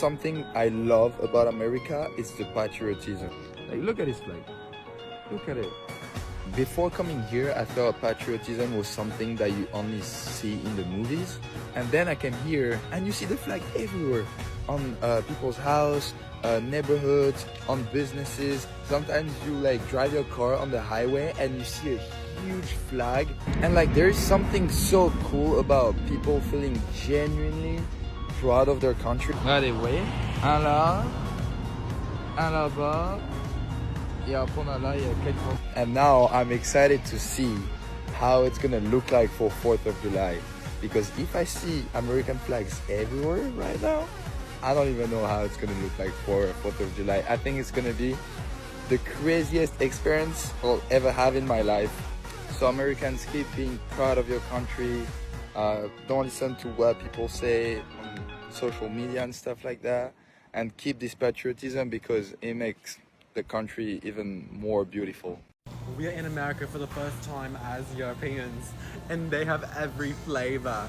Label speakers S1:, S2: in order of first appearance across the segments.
S1: something I love about America is the patriotism. Like, look at this flag. Look at it. Before coming here, I thought patriotism was something that you only see in the movies. And then I came here and you see the flag everywhere. On people's house, neighborhoods, on businesses. Sometimes you like drive your car on the highway and you see a huge flag. And like there is something so cool about people feeling genuinely proud of their country. Regardez, and now I'm excited to see how it's gonna look like for 4th of July. Because if I see American flags everywhere right now, I don't even know how it's gonna look like for 4th of July. I think it's gonna be the craziest experience I'll ever have in my life. So Americans, keep being proud of your country. Don't listen to what people say on social media and stuff like that. And keep this patriotism because it makes the country even more beautiful.
S2: We are in America for the first time as Europeans, and they have every flavor.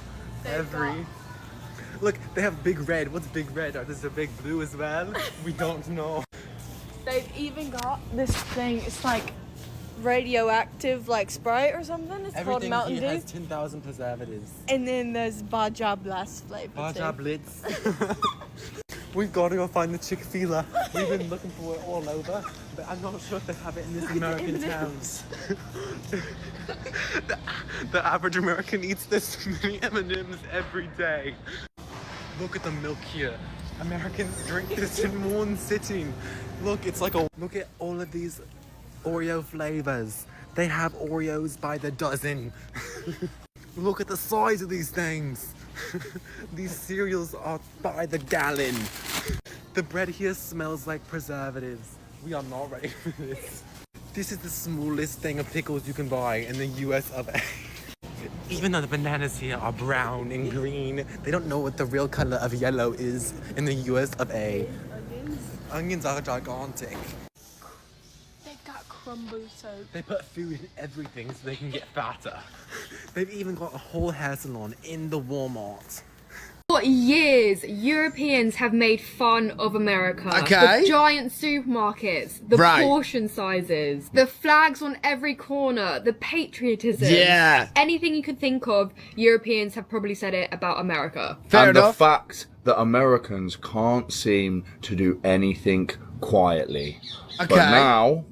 S2: Look, they have big red. What's big red? Or there's a big blue as well? We don't know.
S3: They've even got this thing, it's like radioactive like Sprite or something. It's called Mountain Dew.
S2: Everything here has 10,000 preservatives.
S3: And then there's Baja Blast flavor
S2: Baja Blitz. We've got to go find the Chick-fil-A. We've been looking for it all over, but I'm not sure if they have it in this American towns. The average American eats this many M&Ms every day. Look at the milk here. Americans drink this in one sitting. Look, it's like a... Look at all of these Oreo flavors. They have Oreos by the dozen. Look at the size of these things. These cereals are by the gallon. The bread here smells like preservatives. We are not ready for this. This is the smallest thing of pickles you can buy in the US of A. Even though the bananas here are brown and green, they don't know what the real color of yellow is in the US of A. Onions are gigantic.
S3: They've got crumble soap.
S2: They put food in everything so they can get fatter. They've even got a whole hair salon in the Walmart.
S4: For years, Europeans have made fun of America.
S5: Okay.
S4: The giant supermarkets, the portion sizes, the flags on every corner, the patriotism.
S5: Yeah.
S4: Anything you could think of, Europeans have probably said it about America.
S5: Fair
S6: and
S5: enough.
S6: the fact that Americans can't seem to do anything quietly.
S5: Okay.
S6: But now,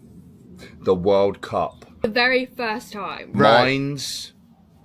S6: the World Cup.
S4: The very first time.
S6: Minds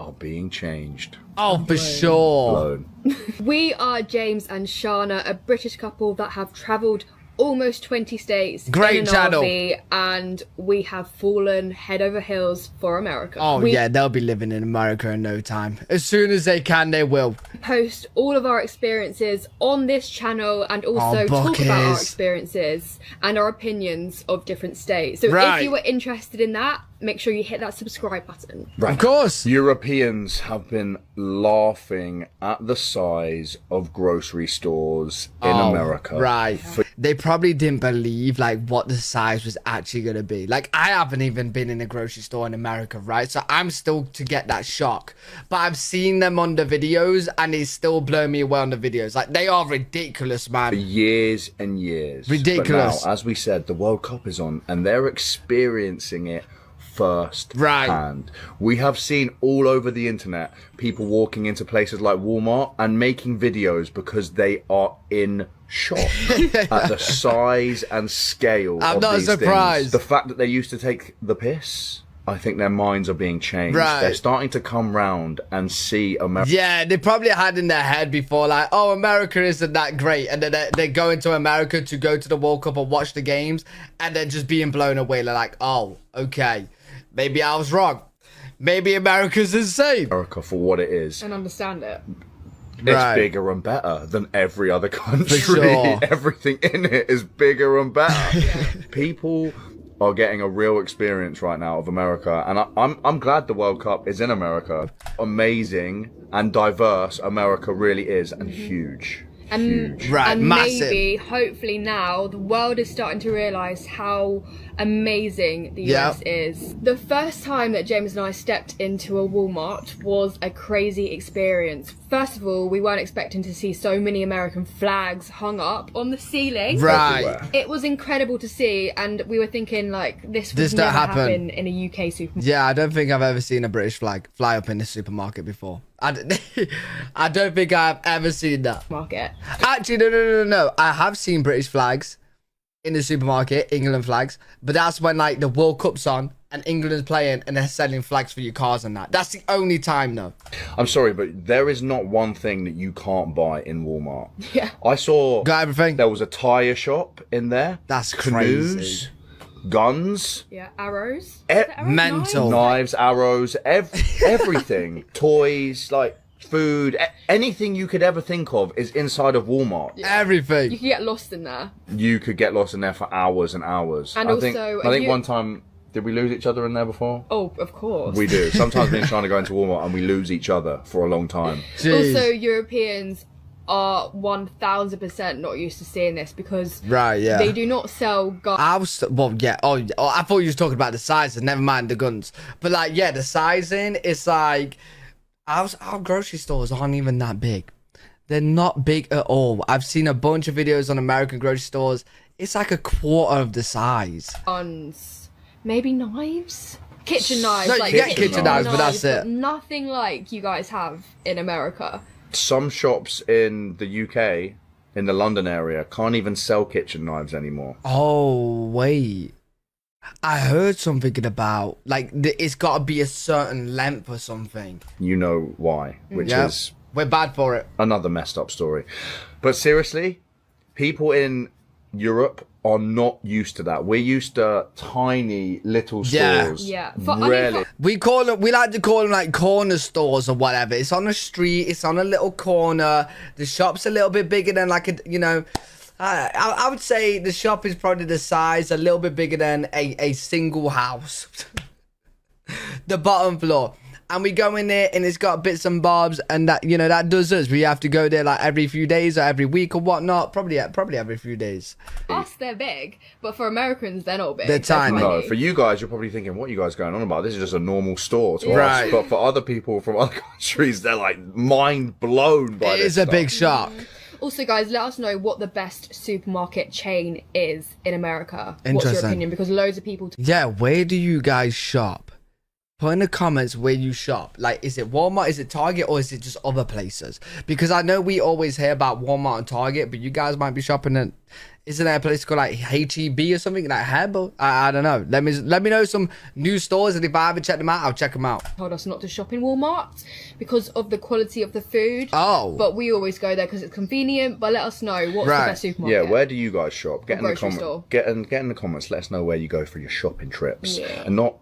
S6: are being changed.
S5: Oh, for sure.
S6: Blown.
S4: We are James and Shana, a British couple that have travelled almost 20 states
S5: Great
S4: in an
S5: channel.
S4: RV, and we have fallen head over heels for America.
S5: Oh,
S4: We
S5: yeah, they'll be living in America in no time. As soon as they can, they will.
S4: post all of our experiences on this channel and also talk about our experiences and our opinions of different states. So if you were interested in that, make sure you hit that subscribe button.
S6: Right.
S5: Of course.
S6: Europeans have been laughing at the size of grocery stores in America.
S5: Right. They probably didn't believe like what the size was actually going to be. Like I haven't even been in a grocery store in America, right? So I'm still to get that shock. But I've seen them on the videos and it's still blowing me away on the videos. Like they are ridiculous, man.
S6: For years and years.
S5: Ridiculous.
S6: But now, as we said, the World Cup is on and they're experiencing it first hand. We have seen all over the internet people walking into places like Walmart and making videos because they are in shock at the size and scale
S5: I'm
S6: of
S5: not
S6: these
S5: surprised.
S6: things. The fact that they used to take the piss, I think their minds are being changed. They're starting to come round and see America.
S5: Yeah, they probably had in their head before like, oh, America isn't that great. And then they go into America to go to the World Cup or watch the games and then just being blown away. They're like, oh, okay. Maybe I was wrong. Maybe America's insane.
S6: America for what it is.
S4: And understand it.
S6: It's bigger and better than every other country.
S5: For sure.
S6: Everything in it is bigger and better. People are getting a real experience right now of America, and I'm glad the World Cup is in America. Amazing and diverse America really is, and huge. Huge.
S4: And maybe, hopefully now, the world is starting to realise how amazing the US is. The first time that James and I stepped into a Walmart was a crazy experience. First of all, we weren't expecting to see so many American flags hung up on the ceiling.
S5: Right.
S6: Everywhere.
S4: It was incredible to see, and we were thinking like this would
S5: don't
S4: never
S5: happen.
S4: happen in a UK supermarket.
S5: Yeah, I don't think I've ever seen a British flag fly up in the supermarket before. I don't think I've ever seen that. Actually, no. I have seen British flags in the supermarket, England flags, but that's when like the World Cup's on and England's playing and they're selling flags for your cars and that. That's the only time though.
S6: I'm sorry, but there is not one thing that you can't buy in Walmart.
S4: Yeah.
S6: I saw
S5: Got everything.
S6: there was a tire shop in there.
S5: That's
S6: canoes,
S5: crazy.
S6: guns,
S4: Yeah, arrows.
S6: E-
S4: Is it arrows?
S5: mental.
S6: knives, arrows, everything, toys, like food, anything you could ever think of is inside of Walmart.
S5: Everything.
S4: You can get lost in there.
S6: You could get lost in there for hours and hours.
S4: And
S6: I think
S4: also,
S6: one time, did we lose each other in there before?
S4: Oh, of course.
S6: We do. Sometimes we're trying to go into Walmart and we lose each other for a long time.
S5: Jeez.
S4: Also, Europeans are 1000% not used to seeing this because
S5: Right, yeah.
S4: they do not sell guns.
S5: I was, well, yeah. Oh, I thought you was talking about the sizing. Never mind the guns. But like, yeah, the sizing is like, our grocery stores aren't even that big. They're not big at all. I've seen a bunch of videos on American grocery stores. It's like a quarter of the size.
S4: Guns, maybe knives, kitchen knives.
S5: No, you
S4: like
S5: get kitchen knives, but that's it.
S4: Nothing like you guys have in America.
S6: Some shops in the UK, in the London area, can't even sell kitchen knives anymore.
S5: Oh, wait. I heard something about, like, it's got to be a certain length or something.
S6: You know why, which
S5: Yeah.
S6: is
S5: We're bad for it.
S6: another messed up story. But seriously, people in Europe are not used to that. We're used to tiny little
S5: Yeah.
S6: stores.
S4: Yeah.
S6: Really.
S5: We like to call them like corner stores or whatever. It's on a street. It's on a little corner. The shop's a little bit bigger than like a, you know, I would say the shop is probably the size a little bit bigger than a single house. The bottom floor. And we go in there and it's got bits and bobs and that, you know, that does us. We have to go there like every few days or every week or whatnot. Probably every few days.
S4: Us, they're big, but for Americans, they're not big.
S5: They're tiny.
S6: No, for you guys, you're probably thinking, what are you guys going on about? This is just a normal store to
S5: Right.
S6: us. But for other people from other countries, they're like mind blown by
S5: It
S6: this
S5: is a
S6: stuff.
S5: big shop.
S4: Also, guys, let us know what the best supermarket chain is in America. What's your
S5: Interesting.
S4: opinion? Because loads of people.
S5: Yeah, where do you guys shop? Put in the comments where you shop. Like, is it Walmart, is it Target, or is it just other places? Because I know we always hear about Walmart and Target, but you guys might be shopping at, isn't there a place called like H-E-B or something like Hebel? I don't know. Let me know some new stores, and if I haven't checked them out, I'll check them out.
S4: Told us not to shop in Walmart because of the quality of the food.
S5: Oh.
S4: But we always go there because it's convenient. But let us know what's
S5: Right.
S4: the best supermarket.
S6: Yeah, where do you guys shop? Get in the
S4: grocery
S6: comments.
S4: store.
S6: Get in the comments. Let us know where you go for your shopping trips,
S4: Yeah.
S6: and not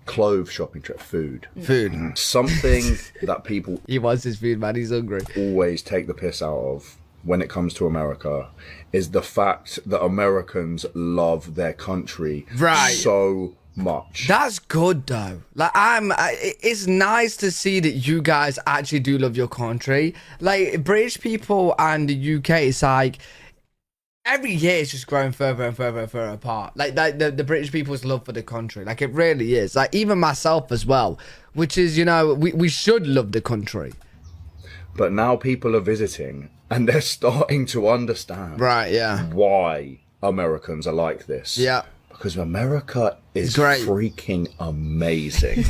S6: clothes shopping trip. Food.
S5: Food.
S6: Something that people
S5: He wants his food, man. He's hungry.
S6: always take the piss out of when it comes to America is the fact that Americans love their country
S5: Right.
S6: so much.
S5: That's good though. Like it's nice to see that you guys actually do love your country. Like British people and the UK, it's like every year it's just growing further and further and further apart. Like the British people's love for the country, like it really is. Like even myself as well, which is, you know, we should love the country.
S6: But now people are visiting and they're starting to understand
S5: Right? Yeah.
S6: why Americans are like this.
S5: Yeah.
S6: Because America is
S5: Great.
S6: freaking amazing.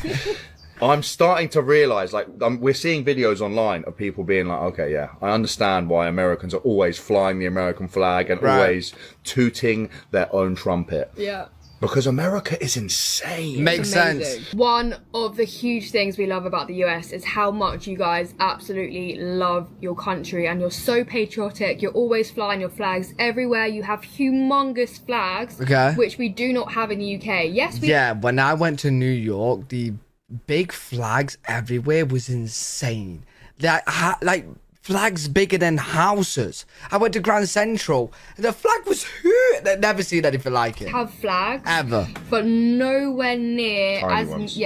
S6: I'm starting to realize, like, we're seeing videos online of people being like, okay, yeah, I understand why Americans are always flying the American flag and
S5: Right.
S6: always tooting their own trumpet.
S4: Yeah.
S6: Because America is insane.
S5: Makes
S4: Amazing.
S5: sense.
S4: One of the huge things we love about the US is how much you guys absolutely love your country and you're so patriotic. You're always flying your flags everywhere. You have humongous flags,
S5: Okay.
S4: which we do not have in the UK. Yes, we
S5: Yeah, when I went to New York, the big flags everywhere was insane. Like flags bigger than houses. I went to Grand Central, and the flag was huge. I've never seen anything like it.
S4: have flags,
S5: Ever.
S4: but nowhere near
S6: Tiny
S4: as
S6: ones.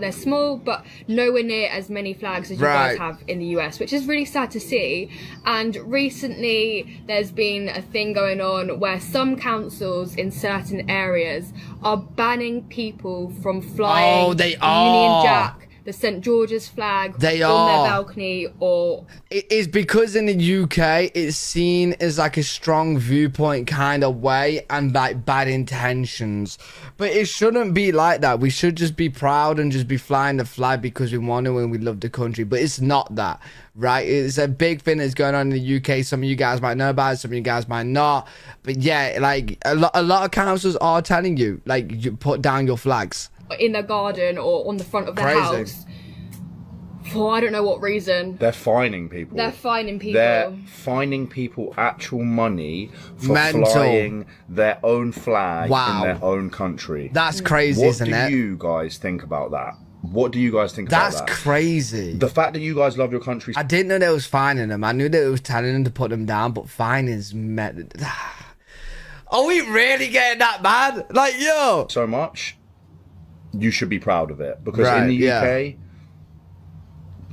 S4: they're small, but nowhere near as many flags as you
S5: Right.
S4: guys have in the US, which is really sad to see. And recently, there's been a thing going on where some councils in certain areas are banning people from flying
S5: Oh, they
S4: the Union
S5: are.
S4: Jack the St George's flag
S5: They
S4: on
S5: are.
S4: their balcony, or
S5: It is because in the UK it's seen as like a strong viewpoint kind of way and like bad intentions. But it shouldn't be like that. We should just be proud and just be flying the flag because we want to and we love the country. But it's not that, right? It's a big thing that's going on in the UK. Some of you guys might know about it, some of you guys might not. But yeah, like a lot of councils are telling you, like, you put down your flags.
S4: in their garden or on the front of their
S5: Crazy.
S4: house for I don't know what reason.
S6: They're fining people.
S4: They're fining people.
S6: They're fining people actual money for
S5: Mental.
S6: flying their own flag
S5: Wow.
S6: in their own country.
S5: That's crazy,
S6: What
S5: isn't
S6: do
S5: it?
S6: you guys think about that? What do you guys think
S5: That's
S6: about that?
S5: crazy.
S6: The fact that you guys love your country.
S5: I didn't know they was fining them. I knew that it was telling them to put them down, but fining's met. Are we really getting that bad? Like, yo.
S6: so much, you should be proud of it, because in
S5: Right,
S6: the
S5: yeah.
S6: UK,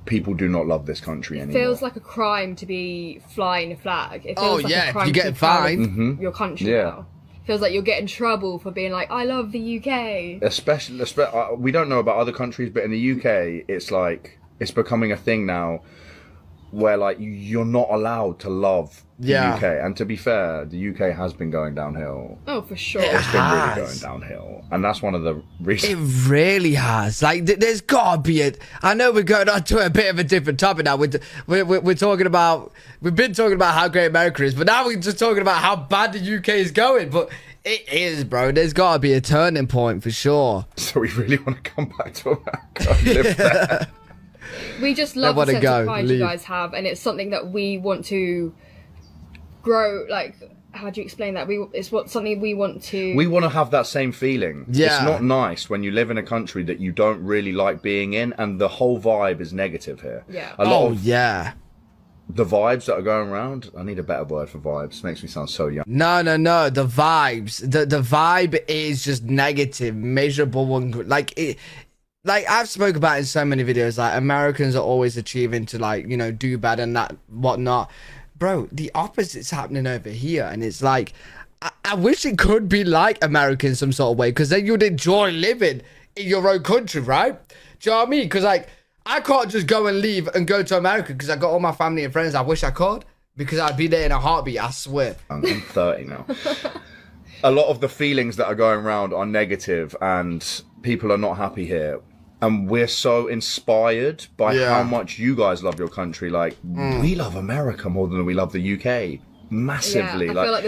S6: people do not love this country anymore.
S4: Feels like a crime to be flying a flag. It feels
S5: Oh,
S4: like
S5: yeah,
S4: a
S5: if
S4: crime
S5: you
S4: to
S5: get
S4: be proud of
S5: fined.
S4: your country
S6: Yeah.
S4: now. Feels like you'll get in trouble for being like, I love the UK.
S6: especially we don't know about other countries, but in the UK, it's like it's becoming a thing now where like you're not allowed to love the
S5: Yeah.
S6: UK. And to be fair, the UK has been going downhill.
S4: Oh, for sure.
S5: Yeah.
S6: It's been really
S5: has.
S6: going downhill, and that's one of the reasons.
S5: It really has. Like, there's gotta be a. I know we're going on to a bit of a different topic now. We're talking about. We've been talking about how great America is, but now we're just talking about how bad the UK is going. But it is, bro. There's gotta be a turning point for sure.
S6: So we really want to come back to America and live there.
S4: We just love the
S5: wanna
S4: sense
S5: go,
S4: of pride
S5: leave.
S4: you guys have, and it's something that we want to grow. Like, how do you explain that? Something we want to.
S6: We want to have that same feeling.
S5: Yeah.
S6: It's not nice when you live in a country that you don't really like being in, and the whole vibe is negative here.
S4: Yeah.
S6: A lot
S5: Oh
S6: of
S5: yeah.
S6: the vibes that are going around. I need a better word for vibes. Makes me sound so young.
S5: No. The vibes. The vibe is just negative, miserable, and like it. Like I've spoke about in so many videos, like Americans are always achieving to like, you know, do bad and that whatnot. Bro, the opposite's happening over here, and it's like I wish it could be like America in some sort of way, because then you'd enjoy living in your own country, right? Do you know what I mean? Because like I can't just go and leave and go to America because I got all my family and friends. I wish I could, because I'd be there in a heartbeat. I swear.
S6: I'm 30 now. A lot of the feelings that are going around are negative, and people are not happy here. And we're so inspired by
S5: Yeah.
S6: how much you guys love your country. Like, we love America more than we love the UK. Massively.
S4: Yeah, I feel like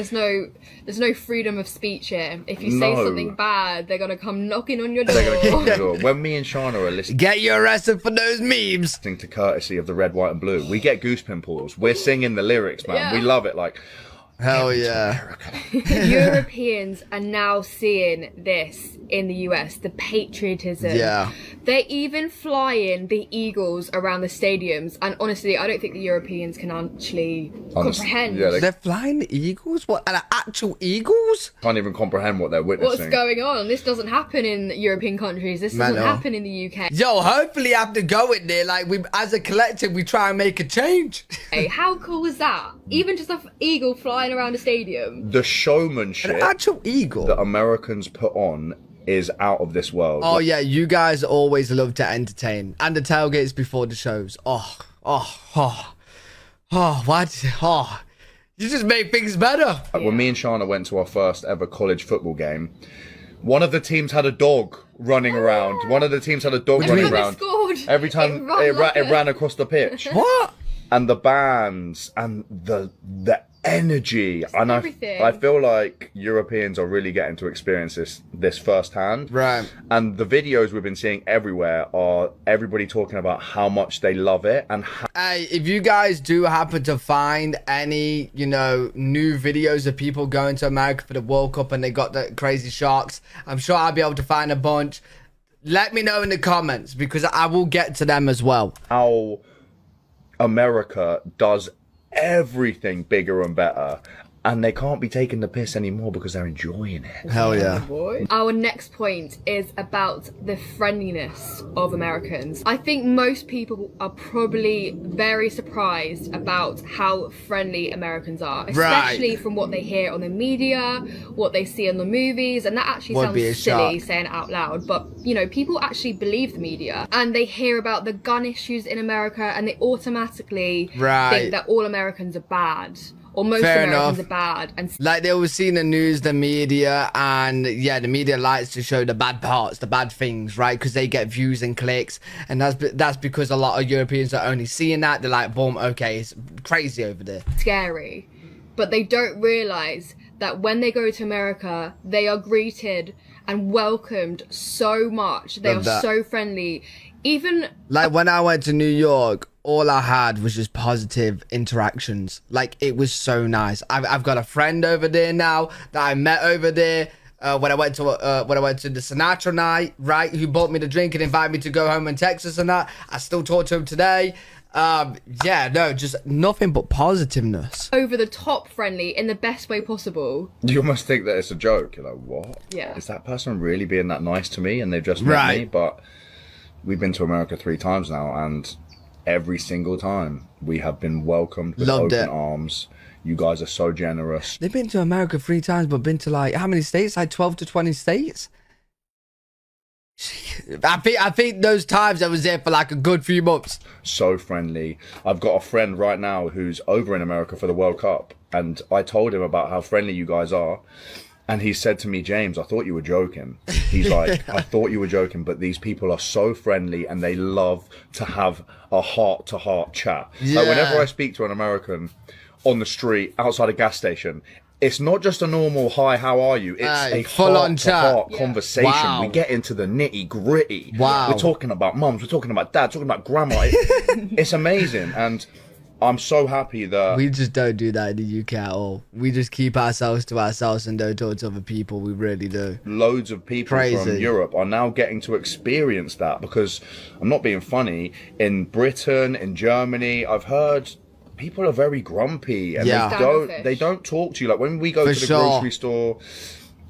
S4: there's no freedom of speech here. If you say
S6: No.
S4: something bad, they're gonna come knocking on your door.
S6: they're going to kick the door. When me and Shana are listening
S5: Get you arrested for those memes.
S6: to Courtesy of the Red, White and Blue, we get goose pimples. We're singing the lyrics, man.
S4: Yeah.
S6: We love it. Like,
S5: Hell yeah.
S4: Europeans are now seeing this in the US, the patriotism.
S5: Yeah.
S4: They're even flying the eagles around the stadiums, and honestly, I don't think the Europeans can actually comprehend
S6: yeah,
S5: They're flying the eagles? What? And actual eagles?
S6: can't even comprehend what they're
S4: what's
S6: witnessing.
S4: going on. This doesn't happen in European countries. This doesn't
S5: Mental.
S4: happen in the UK.
S5: Yo, hopefully after going there, like we as a collective, we try and make a change.
S4: Hey, how cool is that? Even just an eagle flying around a stadium.
S6: The showmanship
S5: An actual eagle.
S6: that Americans put on is out of this world.
S5: Oh yeah, you guys always love to entertain, and the tailgates before the shows. What? You just make things better.
S6: Like, when me and Shana went to our first ever college football game, one of the teams had a dog running around. One of the teams had a dog running
S4: Every time they
S6: around.
S4: scored,
S6: Every time it ran across the pitch.
S5: What?
S6: And the bands and the energy. And
S4: everything.
S6: I feel like Europeans are really getting to experience this firsthand.
S5: Right.
S6: And the videos we've been seeing everywhere are everybody talking about how much they love it and how
S5: Hey, if you guys do happen to find any, you know, new videos of people going to America for the World Cup and they got the crazy sharks, I'm sure I'll be able to find a bunch. Let me know in the comments, because I will get to them as well.
S6: America does everything bigger and better. and they can't be taking the piss anymore because they're enjoying it.
S5: Hell yeah.
S4: Our next point is about the friendliness of Americans. I think most people are probably very surprised about how friendly Americans are, especially from what they hear on the media, what they see in the movies, and that actually sounds silly saying it out loud, but you know, people actually believe the media and they hear about the gun issues in America and they automatically think that all Americans are bad. Or most Americans are bad. And
S5: like they always see in the news, the media, and yeah, the media likes to show the bad parts, the bad things, right? Because they get views and clicks, and that's because a lot of Europeans are only seeing that. They're like, boom, okay, it's crazy over there.
S4: Scary. But they don't realize that when they go to America, they are greeted and welcomed so much. They are so friendly. Even
S5: like when I went to New York, all I had was just positive interactions. Like, it was so nice. I've got a friend over there now that I met over there when I went to the Sinatra night, right? Who bought me the drink and invited me to go home in Texas and that. I still talk to him today. Yeah, no, just nothing but positiveness.
S4: Over the top friendly in the best way possible.
S6: You almost think that it's a joke. You're like, what?
S4: Yeah.
S6: Is that person really being that nice to me? And they've just met me? But we've been to America 3 times now, and every single time we have been welcomed with open arms. You guys are so generous.
S5: They've been to America 3 times, but been to like how many states? Like 12 to 20 states. I think those times I was there for like a good few months.
S6: So friendly. I've got a friend right now who's over in America for the World Cup, and I told him about how friendly you guys are. And he said to me, James, I thought you were joking. He's like, I thought you were joking, but these people are so friendly and they love to have a heart-to-heart chat.
S5: Yeah.
S6: Like, whenever I speak to an American on the street, outside a gas station, it's not just a normal, hi, how are you? It's a
S5: full-on
S6: heart-to-heart conversation.
S5: Wow.
S6: We get into the nitty-gritty.
S5: Wow.
S6: We're talking about mums, we're talking about dad, talking about grandma. It's amazing. And I'm so happy that
S5: we just don't do that in the UK at all. We just keep ourselves to ourselves and don't talk to other people. We really do.
S6: Loads of people from Europe are now getting to experience that, because I'm not being funny. In Britain, in Germany, I've heard people are very grumpy and they don't talk to you. Like when we go to the grocery store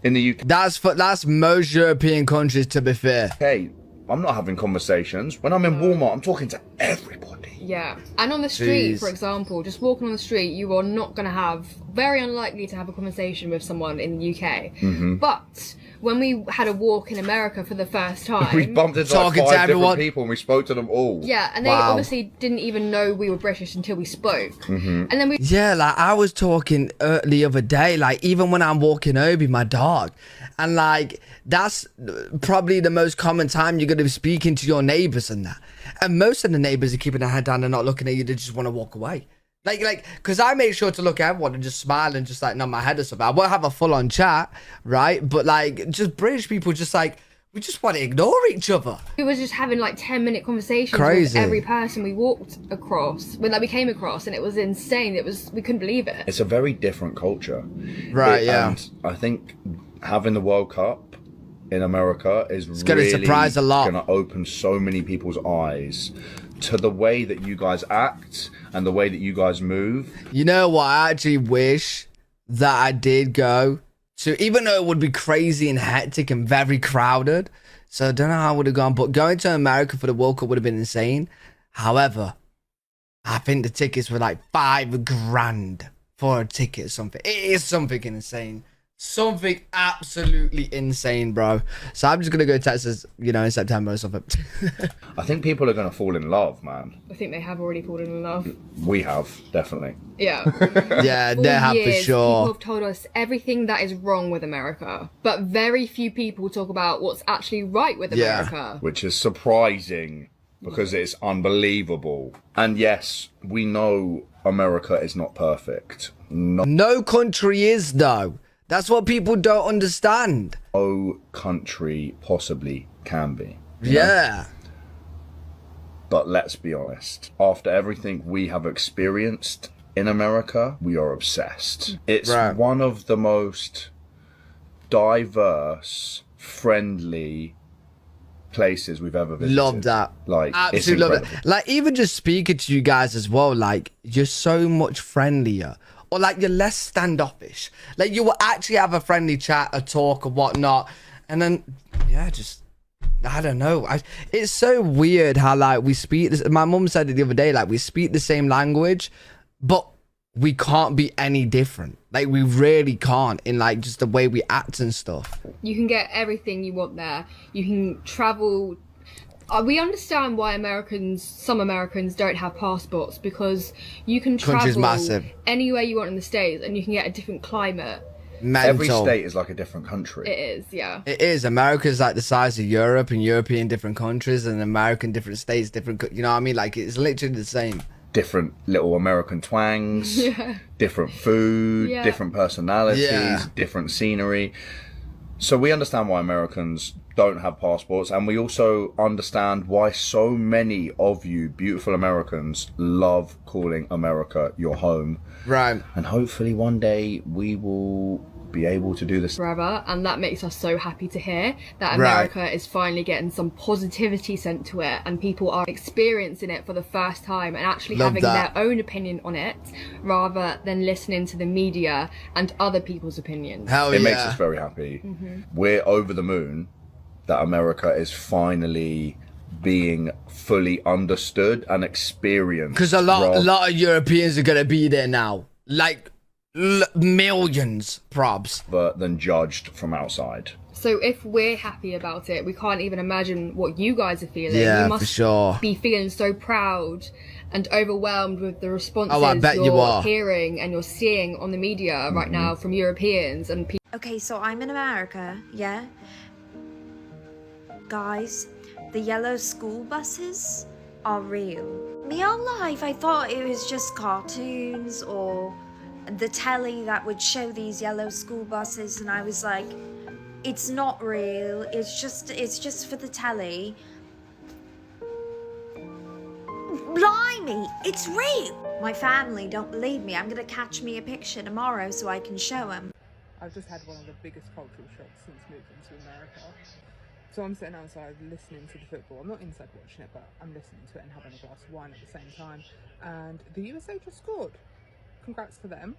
S6: in the UK.
S5: That's most European countries, to be fair.
S6: Hey, I'm not having conversations. When I'm in Walmart, I'm talking to everybody.
S4: Yeah. And on the street, for example, just walking on the street, you are not going to very unlikely to have a conversation with someone in the UK.
S6: Mm-hmm.
S4: But when we had a walk in America for the first time,
S6: we bumped into like 5 different people and we spoke to them all.
S4: Yeah, and they obviously didn't even know we were British until we spoke.
S6: Mm-hmm.
S4: And then
S5: Yeah, like I was talking the other day, like even when I'm walking Obi, my dog, and like that's probably the most common time you're going to be speaking to your neighbours and that. And most of the neighbours are keeping their head down and not looking at you. They just want to walk away. Like, because I make sure to look at everyone and just smile and just like nod my head or something. I won't have a full-on chat, right? But like, just British people just like, we just want to ignore each other.
S4: We were just having like 10-minute conversations with every person we walked across, we came across, and it was insane. We couldn't believe it.
S6: It's a very different culture.
S5: Right, yeah.
S6: And I think having the World Cup in America is
S5: going to surprise a lot.
S6: Going to open so many people's eyes to the way that you guys act and the way that you guys move.
S5: You know what? I actually wish that I did go to, even though it would be crazy and hectic and very crowded. So I don't know how I would have gone, but going to America for the World Cup would have been insane. However, I think the tickets were like $5,000 for a ticket or something. It is something insane. Something absolutely insane, bro. So I'm just going to go to Texas, in September or something.
S6: I think people are going to fall in love, man.
S4: I think they have already fallen in love.
S6: We have, definitely.
S4: Yeah.
S5: Yeah, they have for sure.
S4: People have told us everything that is wrong with America, but very few people talk about what's actually right with America.
S6: Which is surprising, because it's unbelievable. And yes, we know America is not perfect.
S5: No country is, though. That's what people don't understand.
S6: No country possibly can be.
S5: Yeah.
S6: But let's be honest. After everything we have experienced in America, we are obsessed. It's one of the most diverse, friendly places we've ever visited.
S5: Love that.
S6: Like,
S5: absolutely love it. Like, even just speaking to you guys as well, like, you're so much friendlier. or like you're less standoffish. Like you will actually have a friendly chat, a talk, or whatnot, and then yeah, just I don't know. It's so weird how like we speak this. My mum said it the other day. Like we speak the same language, but we can't be any different. Like we really can't in like just the way we act and stuff.
S4: You can get everything you want there. You can travel. We understand why some Americans don't have passports, because you can travel anywhere you want in the States and you can get a different climate.
S5: Mental.
S6: Every state is like a different country.
S4: It is, yeah.
S5: It is. America's like the size of Europe, and European different countries, and American different states, different, you know what I mean? Like it's literally the same.
S6: Different little American twangs, different food, different personalities, different scenery. So we understand why Americans don't have passports, and we also understand why so many of you beautiful Americans love calling America your home.
S5: Right.
S6: And hopefully one day we will be able to do this
S4: forever, and that makes us so happy to hear that America is finally getting some positivity sent to it, and people are experiencing it for the first time and actually having their own opinion on it rather than listening to the media and other people's opinions.
S6: It makes us very happy. We're over the moon that America is finally being fully understood and experienced,
S5: because a lot of Europeans are gonna be there now, like millions, probs,
S6: but than judged from outside.
S4: So if we're happy about it, we can't even imagine what you guys are feeling.
S5: Yeah,
S4: you must
S5: for sure.
S4: be feeling so proud and overwhelmed with the responses
S5: I bet
S4: you're hearing and you're seeing on the media right now from Europeans and people.
S7: Okay, so I'm in America, yeah? Guys, the yellow school buses are real. Me whole life, I thought it was just cartoons or the telly that would show these yellow school buses, and I was like, it's not real, it's just for the telly. Blimey, it's real! My family don't believe me. I'm gonna catch me a picture tomorrow so I can show them.
S8: I've just had one of the biggest cultural shocks since moving to America. So I'm sitting outside listening to the football. I'm not inside watching it, but I'm listening to it and having a glass of wine at the same time. And the USA just scored. Congrats to them.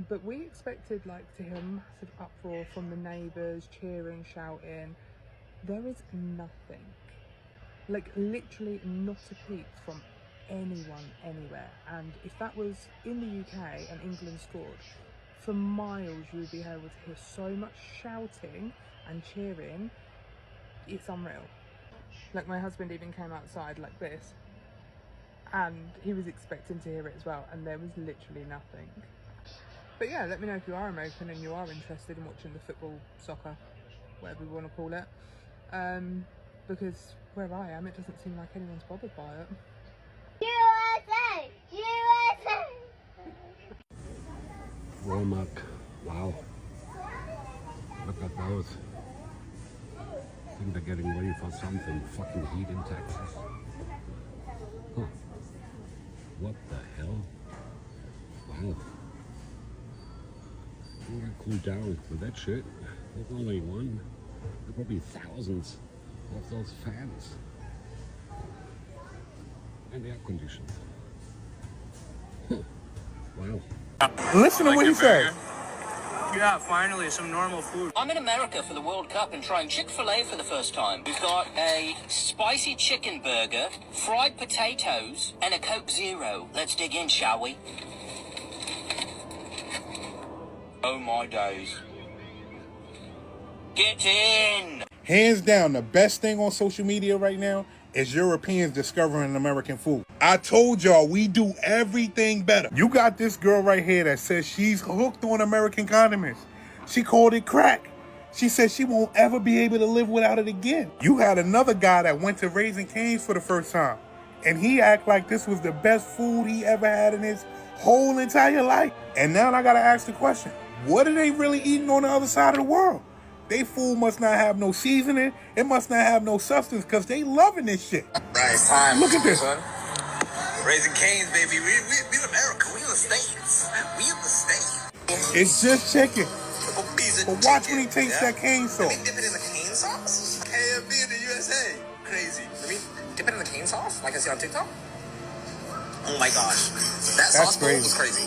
S8: But we expected like to hear a massive uproar from the neighbours, cheering, shouting. There is nothing. Like literally not a peep from anyone anywhere. And if that was in the UK and England scored, for miles you would be able to hear so much shouting and cheering. It's unreal. Like my husband even came outside like this, and he was expecting to hear it as well, and there was literally nothing. But yeah, let me know if you are American and you are interested in watching the football, soccer, whatever you want to call it, because where I am, it doesn't seem like anyone's bothered by it.
S9: USA! USA!
S10: Walmart, wow, look at those. I think they're getting ready for something. Fucking heat in Texas. Huh. What the hell? Wow. You gotta cool down with that shit. There's only one. There are probably thousands of those fans. And air conditions. Huh. Wow.
S11: Listen to what he said.
S12: Yeah, finally, some normal food.
S13: I'm in America for the World Cup and trying Chick-fil-A for the first time. We've got a spicy chicken burger, fried potatoes, and a Coke Zero. Let's dig in, shall we? Oh my days. Get in!
S11: Hands down, the best thing on social media right now is Europeans discovering American food. I told y'all we do everything better. You got this girl right here that says she's hooked on American condiments. She called it crack. She said she won't ever be able to live without it again. You had another guy that went to Raising Cane's for the first time, and he act like this was the best food he ever had in his whole entire life. And now I gotta ask the question, what are they really eating on the other side of the world? They food must not have no seasoning. It must not have no substance, because they loving this shit.
S12: Right, it's time.
S11: Look at this.
S12: Son. Raising Cane's, baby. We in America. We in the States. We in the States.
S11: It's just chicken. But watch when he takes that cane sauce.
S12: Let me dip it in the cane sauce? KFC in the USA. Crazy. Let me dip it in the cane sauce like I see on TikTok? Oh my gosh. That sauce bowl was crazy.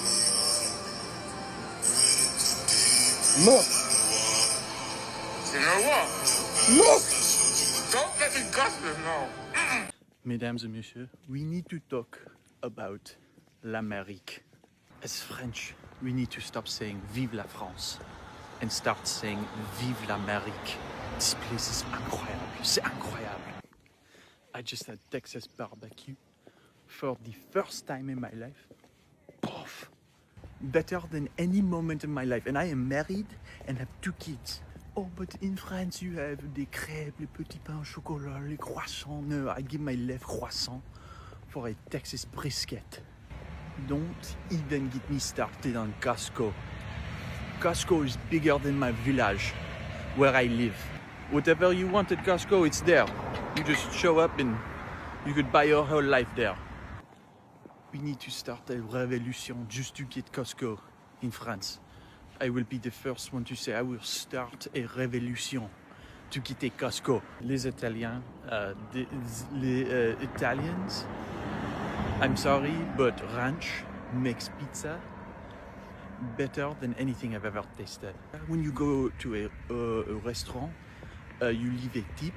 S11: Look.
S12: You know what?
S11: Look.
S12: Don't let me guess this now.
S14: Mesdames et messieurs, we need to talk about l'Amérique. As French, we need to stop saying Vive la France and start saying Vive l'Amérique. This place is incroyable. C'est incroyable. I just had Texas barbecue for the first time in my life. Poof. Better than any moment in my life. And I am married and have 2 kids. Oh, but in France you have des crêpes, les petits pains au chocolat, les croissants. No, I give my left croissant for a Texas brisket. Don't even get me started on Costco. Costco is bigger than my village, where I live. Whatever you want at Costco, it's there. You just show up and you could buy your whole life there. We need to start a revolution just to get Costco in France. I will be the first one to say I will start a revolution to get a Costco. Les Italians, les Italians, I'm sorry, but ranch makes pizza better than anything I've ever tasted. When you go to a restaurant, you leave a tip.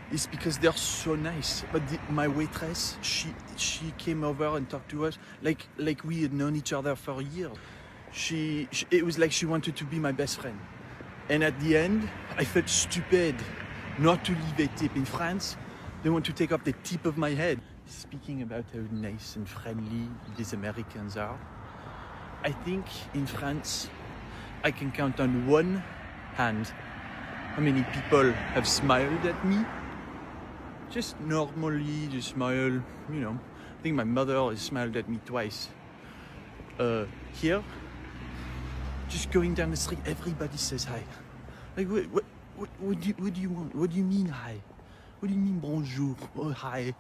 S14: It's because they're so nice. But my waitress, she came over and talked to us like we had known each other for years. It was like she wanted to be my best friend. And at the end, I felt stupid not to leave a tip. In France, they want to take off the tip of my head. Speaking about how nice and friendly these Americans are, I think in France, I can count on one hand how many people have smiled at me. Just normally, just smile, you know. I think my mother has smiled at me twice. Here, just going down the street, everybody says hi. Like, what do you want? What do you mean hi? What do you mean bonjour? Oh, hi.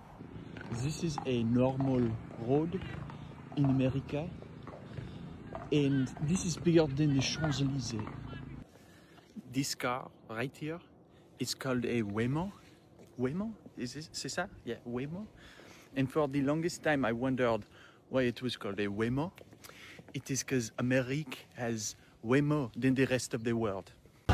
S14: This is a normal road in America, and this is bigger than the Champs-Élysées. This car right here is called a Waymo. Waymo? C'est ça? Yeah, Waymo. And for the longest time I wondered why it was called a Waymo. It is because America has way more than the rest of the world.
S3: I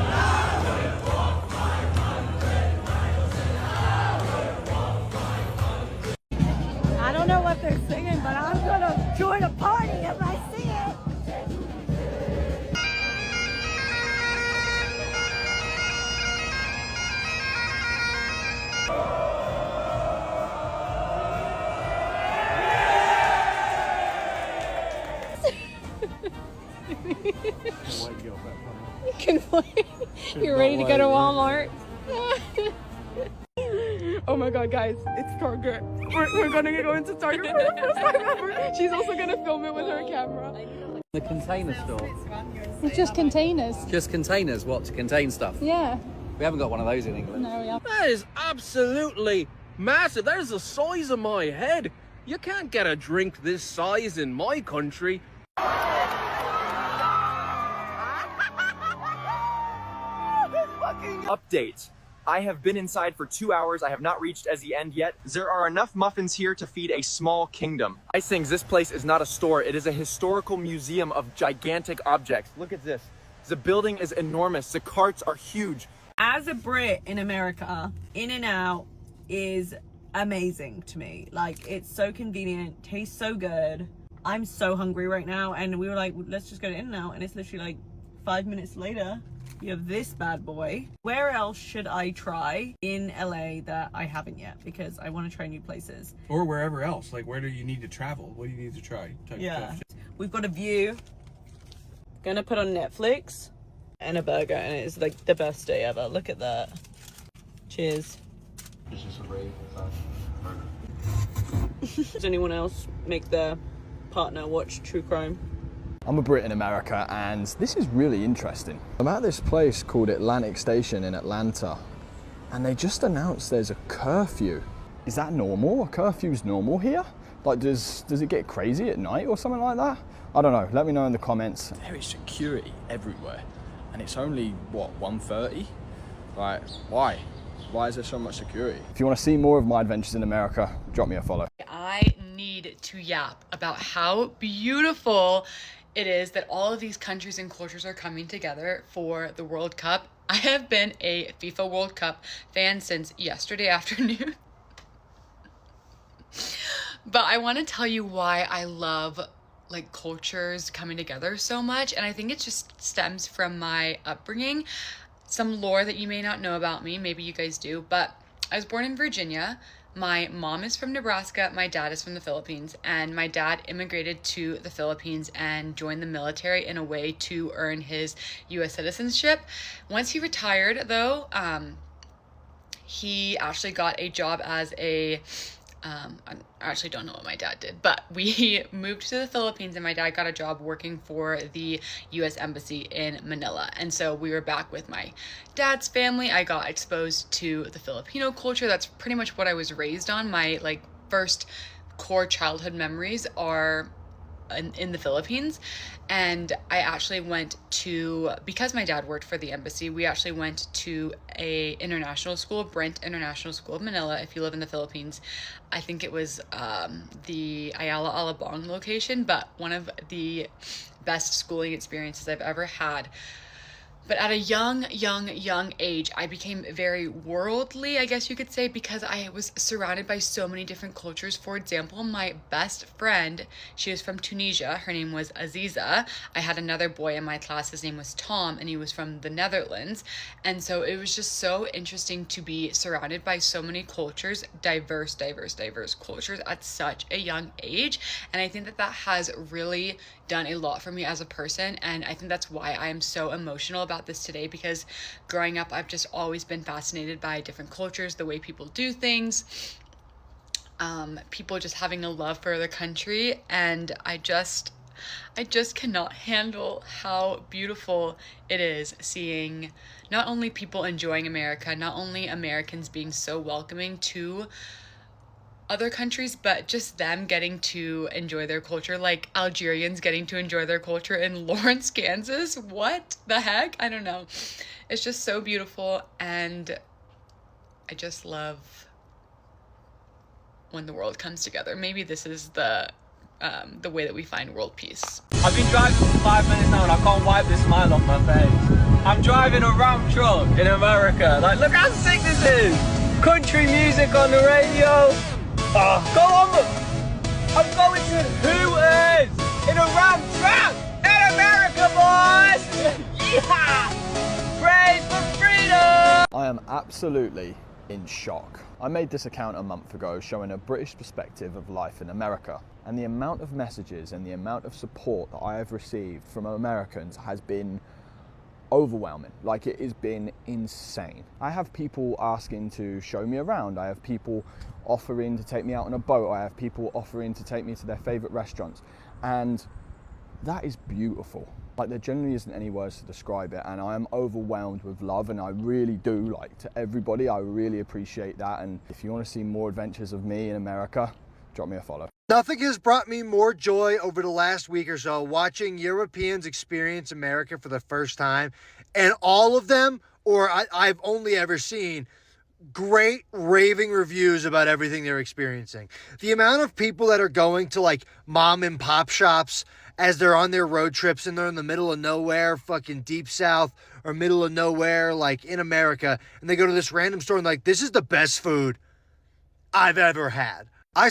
S3: don't know what they're singing, but I'm gonna join a party if I see it.
S15: You're ready to go to Walmart? Oh my god, guys, it's Target. We're gonna go into Target for the first time ever. She's also gonna film it with her camera.
S16: The container store.
S15: It's just containers.
S16: Just containers, what, to contain stuff?
S15: Yeah.
S16: We haven't got one of those in England.
S15: No, we haven't.
S17: That is absolutely massive. That is the size of my head. You can't get a drink this size in my country.
S18: Update. I have been inside for 2 hours. I have not reached as the end yet. There are enough muffins here to feed a small kingdom. Nice things, this place is not a store. It is a historical museum of gigantic objects. Look at this. The building is enormous. The carts are huge.
S19: As a Brit in America, In-N-Out is amazing to me. Like, it's so convenient, tastes so good. I'm so hungry right now, and we were like, let's just go to In-N-Out, and it's literally like 5 minutes later. You have this bad boy. Where else should I try in LA that I haven't yet? Because I want to try new places.
S20: Or wherever else. Like, where do you need to travel? What do you need to try?
S19: Yeah. We've got a view. Gonna put on Netflix and a burger, and it's like the best day ever. Look at that. Cheers.
S10: It's just a rave burger.
S19: Does anyone else make their partner watch true crime?
S1: I'm a Brit in America, and this is really interesting. I'm at this place called Atlantic Station in Atlanta, and they just announced there's a curfew. Is that normal? A curfew's normal here? Like, does it get crazy at night or something like that? I don't know. Let me know in the comments. There is security everywhere, and it's only, what, 1:30? Like, why? Why is there so much security? If you want to see more of my adventures in America, drop me a follow.
S21: I need to yap about how beautiful it is that all of these countries and cultures are coming together for the World Cup. I have been a FIFA World Cup fan since yesterday afternoon. But I want to tell you why I love like cultures coming together so much, and I think it just stems from my upbringing. Some lore that you may not know about me, maybe you guys do, but I was born in Virginia. My mom is from Nebraska, my dad is from the Philippines, and my dad immigrated to the Philippines and joined the military in a way to earn his US citizenship. Once he retired though, he actually got a job as a I actually don't know what my dad did, but we moved to the Philippines and my dad got a job working for the US Embassy in Manila. And so we were back with my dad's family. I got exposed to the Filipino culture. That's pretty much what I was raised on. My like first core childhood memories are in the Philippines. And I actually went to, because my dad worked for the embassy, we actually went to a international school, Brent International School of Manila. If you live in the Philippines, I think it was the Ayala Alabang location, but one of the best schooling experiences I've ever had. But at a young age, I became very worldly, I guess you could say, because I was surrounded by so many different cultures. For example, my best friend, she was from Tunisia. Her name was Aziza. I had another boy in my class. His name was Tom, and he was from the Netherlands. And so it was just so interesting to be surrounded by so many cultures, diverse cultures at such a young age. And I think that that has really done a lot for me as a person, and I think that's why I am so emotional about this today, because growing up I've just always been fascinated by different cultures, the way people do things, people just having a love for the country, and I just cannot handle how beautiful it is seeing not only people enjoying America, not only Americans being so welcoming to other countries, but just them getting to enjoy their culture, like Algerians getting to enjoy their culture in Lawrence, Kansas. What the heck? I don't know. It's just so beautiful, and I just love when the world comes together. Maybe this is the way that we find world peace.
S18: I've been driving for 5 minutes now and I can't wipe this smile off my face. I'm driving a Ram truck in America. Like, look how sick this is. Country music on the radio. Go on, I'm going to Hooters in a Ram truck in America, boys! Yeah! Praise for freedom!
S22: I am absolutely in shock. I made this account a month ago showing a British perspective of life in America, and the amount of messages and the amount of support that I have received from Americans has been overwhelming. Like, it has been insane. I have people asking to show me around. I have people offering to take me out on a boat. I have people offering to take me to their favorite restaurants, and that is beautiful. Like, there generally isn't any words to describe it, and I am overwhelmed with love, and I really do, like, to everybody. I really appreciate that, and if you want to see more adventures of me in America, drop me a follow.
S23: Nothing has brought me more joy over the last week or so watching Europeans experience America for the first time, and all of them, or I've only ever seen, great raving reviews about everything they're experiencing. The amount of people that are going to like mom and pop shops as they're on their road trips and they're in the middle of nowhere, fucking deep south or middle of nowhere, like in America, and they go to this random store and like, this is the best food I've ever had. I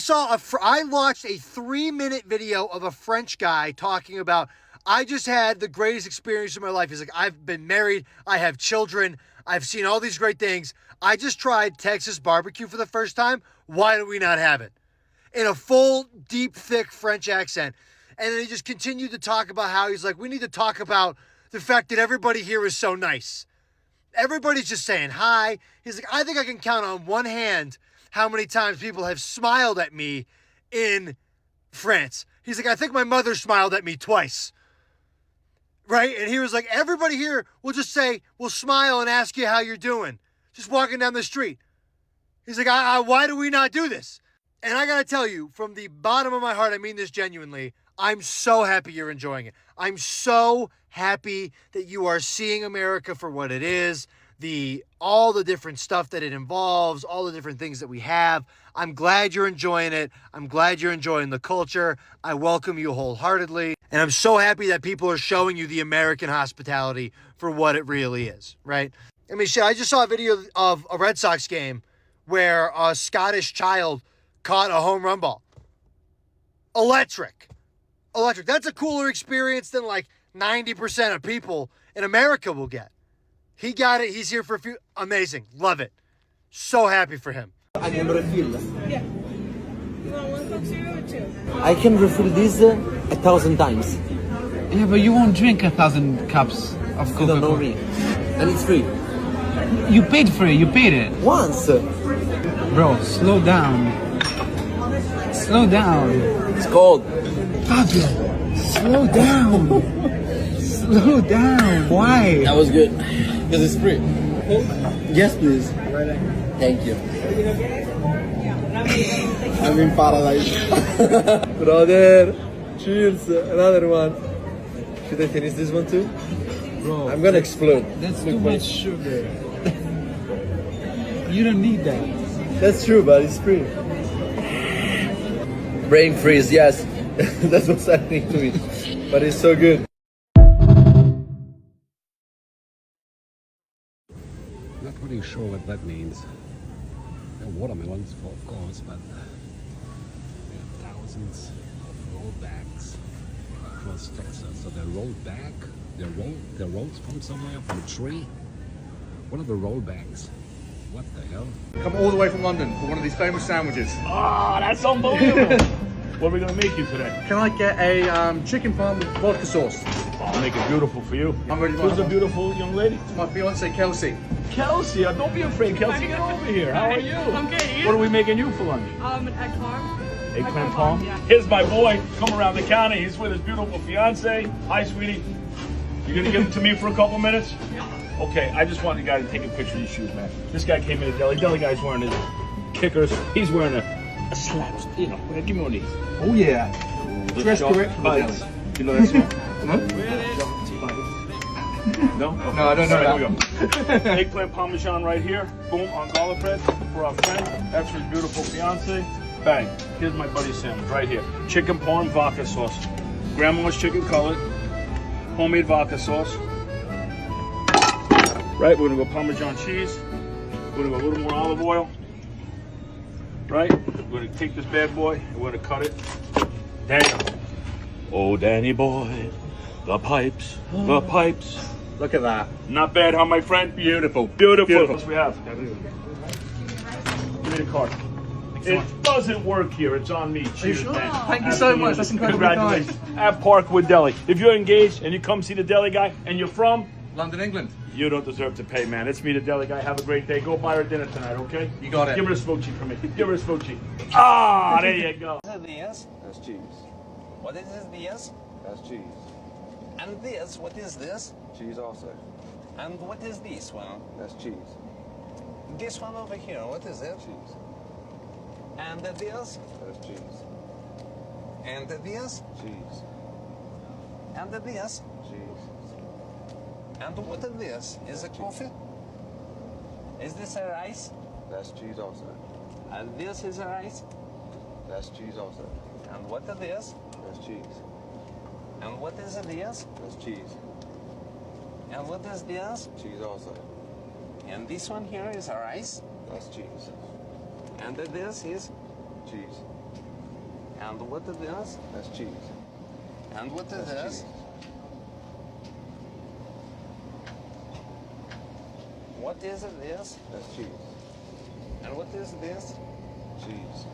S23: watched a 3-minute video of a French guy talking about, I just had the greatest experience of my life. He's like, I've been married, I have children, I've seen all these great things. I just tried Texas barbecue for the first time. Why do we not have it? In a full, deep, thick French accent. And then he just continued to talk about how he's like, we need to talk about the fact that everybody here is so nice. Everybody's just saying hi. He's like, I think I can count on one hand how many times people have smiled at me in France. He's like, I think my mother smiled at me twice. Right? And he was like, everybody here will just say, will smile and ask you how you're doing. Just walking down the street. He's like, why do we not do this? And I gotta tell you, from the bottom of my heart, I mean this genuinely, I'm so happy you're enjoying it. I'm so happy that you are seeing America for what it is, all the different stuff that it involves, all the different things that we have. I'm glad you're enjoying it. I'm glad you're enjoying the culture. I welcome you wholeheartedly. And I'm so happy that people are showing you the American hospitality for what it really is, right? I mean, shit, I just saw a video of a Red Sox game where a Scottish child caught a home run ball. Electric. That's a cooler experience than like 90% of people in America will get. He got it. He's here for a few. Amazing. Love it. So happy for him.
S2: I can refill.
S15: Yeah. You want one Coke Zero or two?
S2: I can refill this 1,000 times.
S5: Yeah, but you won't drink 1,000 cups of Coca-Cola.
S2: You don't know me. And it's free.
S5: You paid for it. You paid it.
S2: Once.
S5: Bro, slow down. Slow down.
S2: It's cold.
S5: Fabio, slow down. Slow down. Why?
S2: That was good. Because it's free. Yes, please. Thank you. I'm in paradise. Brother, cheers. Another one. Should I finish this one too?
S5: Bro,
S2: I'm gonna explode.
S5: That's too much sugar. You don't need that.
S2: That's true, but it's free. Brain freeze, yes. That's what's happening to me. But it's so good.
S10: Not really sure what that means. They're watermelons, of course, but there are thousands of rollbacks across Texas. So they're rolled back. They're rolled from somewhere, from a tree. What are the rollbacks? What the hell?
S6: Come all the way from London for one of these famous sandwiches.
S24: Ah, that's unbelievable. What are we gonna make you today?
S6: Can I get a chicken parm with vodka sauce?
S24: I'll make it beautiful for you.
S6: I'm ready.
S24: Who's the beautiful young lady?
S6: It's my fiance Kelsey.
S24: Kelsey, don't be afraid. Kelsey, get over here. How are you?
S15: I'm good.
S24: What are we making you for lunch?
S15: An egg parm.
S24: Eggplant parm?
S15: Yeah.
S24: Here's my boy. Come around the counter. He's with his beautiful fiance. Hi, sweetie. You gonna give him to me for a couple minutes? Yeah. Okay, I just want the guy to take a picture of these shoes, man. This guy came in the deli. Deli guy's wearing his kickers. He's wearing a slap. You know, give me one of these.
S6: Oh yeah. Dress correct for the deli.
S24: You know that song? No?
S6: No, I don't know
S24: that. Here we go. Eggplant parmesan right here. Boom, on garlic bread for our friend. That's for his beautiful fiance. Bang. Here's my buddy's sandwich right here. Chicken parm vodka sauce. Grandma's chicken cutlet. Homemade vodka sauce. Right, we're gonna go Parmesan cheese. We're gonna go a little more olive oil. Right, we're gonna take this bad boy and we're gonna cut it. Damn. Oh, Danny boy, the pipes, the pipes.
S6: Look at that.
S24: Not bad, huh, my friend?
S6: Beautiful.
S24: Beautiful. What else we have? Give me the card. It doesn't work here. It's on me. Cheers,
S6: sure?
S24: man.
S6: Thank you so much. That's incredibly
S24: Congratulations. At Parkwood Deli. If you're engaged and you come see the deli guy and you're from
S6: London, England.
S24: You don't deserve to pay, man. It's me, the deli guy. Have a great day. Go buy her dinner tonight, okay?
S6: You got it.
S24: Give her a smoochie for me. Give her a smoochie. Ah, there you go.
S25: What is this?
S2: That's cheese.
S25: What is this?
S2: That's cheese.
S25: And this, what is this?
S2: Cheese also.
S25: And what is this one?
S2: That's cheese.
S25: This one over here, what is it?
S2: Cheese.
S25: And this?
S2: That's cheese.
S25: And this?
S2: Cheese.
S25: And this?
S2: Cheese.
S25: And what is this? Is it coffee? Is this a rice?
S2: That's cheese also.
S25: And this is a rice?
S2: That's cheese also.
S25: And what is this?
S2: That's cheese.
S25: And what is this?
S2: That's cheese.
S25: And what is this?
S2: Cheese also.
S25: And this one here is a rice?
S2: That's cheese.
S25: And this is?
S2: Cheese.
S25: And what is this?
S2: That's cheese.
S25: And what is
S2: That's
S25: this?
S2: cheese.
S25: What is this?
S2: That's cheese.
S25: And what is this?
S2: Cheese.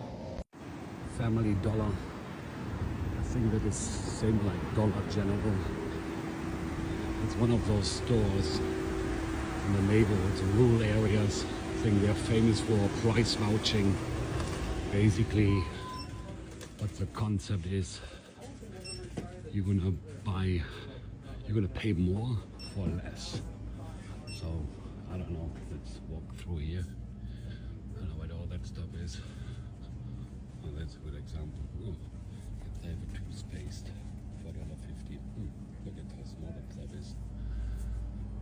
S10: Family Dollar. I think that is same like Dollar General. It's one of those stores in the neighborhoods, rural areas. I think they're famous for price vouching. Basically, what the concept is, you're gonna pay more for less. So, I don't know, let's walk through here. I don't know what all that stuff is. Oh, that's a good example. Oh, they have a toothpaste, $4.50. Look at how small that stuff is.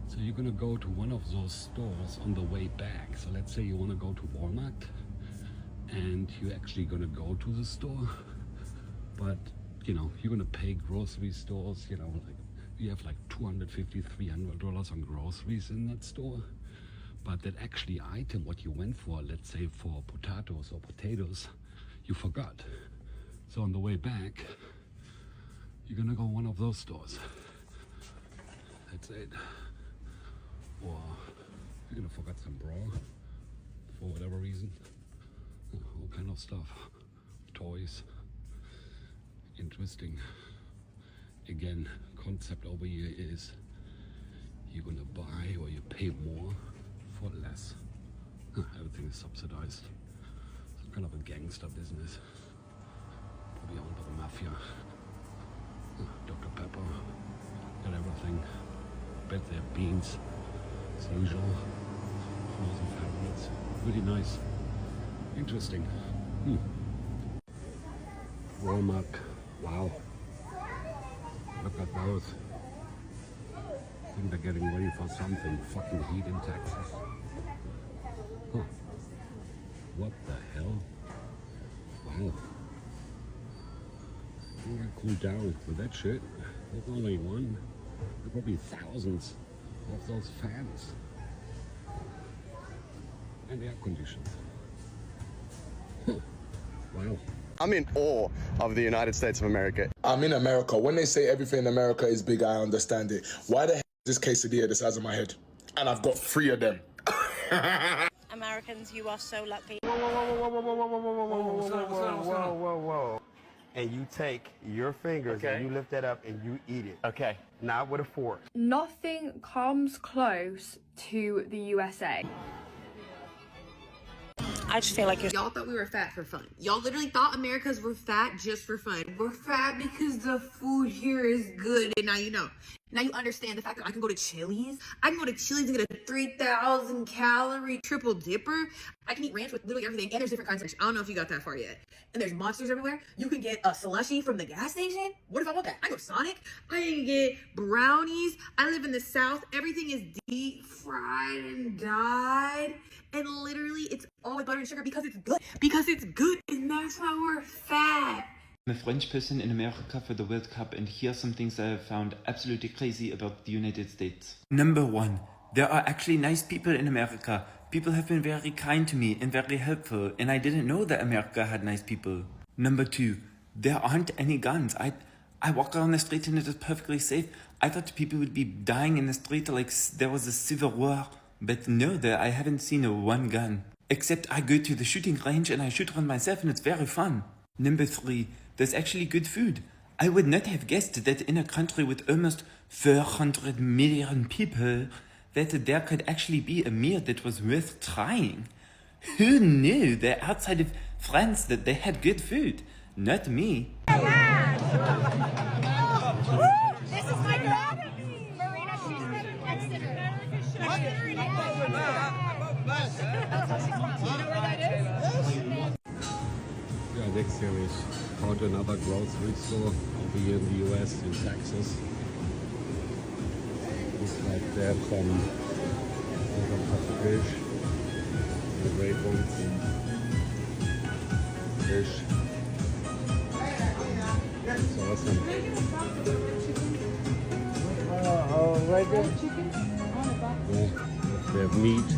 S10: So you're gonna go to one of those stores on the way back. So let's say you wanna go to Walmart and you're actually gonna go to the store, but you know, you're gonna pay grocery stores, you know, like you have like $250, $300 on groceries in that store. But that actually item, what you went for, let's say for potatoes or potatoes, you forgot. So on the way back, you're gonna go one of those stores. That's it. Or you're gonna forget some bra for whatever reason. All kind of stuff. Toys. Interesting. Again, concept over here is you're gonna buy or you pay more for less. Everything is subsidized. Some kind of a gangster business. Probably owned by the mafia. Dr. Pepper. Got everything. Bet they have beans. As usual. Frozen favorites. Really nice. Interesting. Walmart. Wow. Look at those. I think they're getting ready for something. Fucking heat in Texas. Huh. What the hell? Wow. You gotta cool down with that shit. There's only one. There are probably thousands of those fans. And air conditions. Huh. Wow.
S4: I'm in awe of the United States of America.
S7: I'm in America. When they say everything in America is big, I understand it. Why the hell is this quesadilla the size of my head? And I've got 3 of them.
S8: Americans, you are so lucky.
S4: Whoa. And you take your fingers and you lift that up and you eat it. Okay. Not with a fork.
S15: Nothing comes close to the USA.
S8: I just feel like
S9: y'all thought we were fat for fun. Y'all literally thought Americans were fat just for fun. We're fat because the food here is good, and now you know. Now you understand the fact that I can go to Chili's. I can go to Chili's and get a 3,000 calorie triple dipper. I can eat ranch with literally everything, and there's different kinds of ranch. I don't know if you got that far yet. And there's monsters everywhere. You can get a slushie from the gas station. What if I want that? I go to Sonic. I can get brownies. I live in the South. Everything is deep fried and dyed. And literally, it's all with butter and sugar because it's good. Because it's good, and that's why we're fat.
S13: I'm a French person in America for the World Cup, and here are some things I have found absolutely crazy about the United States. Number 1. There are actually nice people in America. People have been very kind to me and very helpful, and I didn't know that America had nice people. Number 2. There aren't any guns. I walk around the street and it is perfectly safe. I thought people would be dying in the street like there was a civil war. But no, I haven't seen one gun. Except I go to the shooting range and I shoot one myself and it's very fun. Number 3. There's actually good food. I would not have guessed that in a country with almost 400 million people, that there could actually be a meal that was worth trying. Who knew that outside of France that they had good food? Not me.
S8: This is my dad, Marina. She's from Exeter.
S10: Yeah, next here is found another grocery store over here in the US, in Texas. Looks like they have some fish, the great ones, fish. It's awesome.
S1: Right there.
S10: Yeah, they have meat.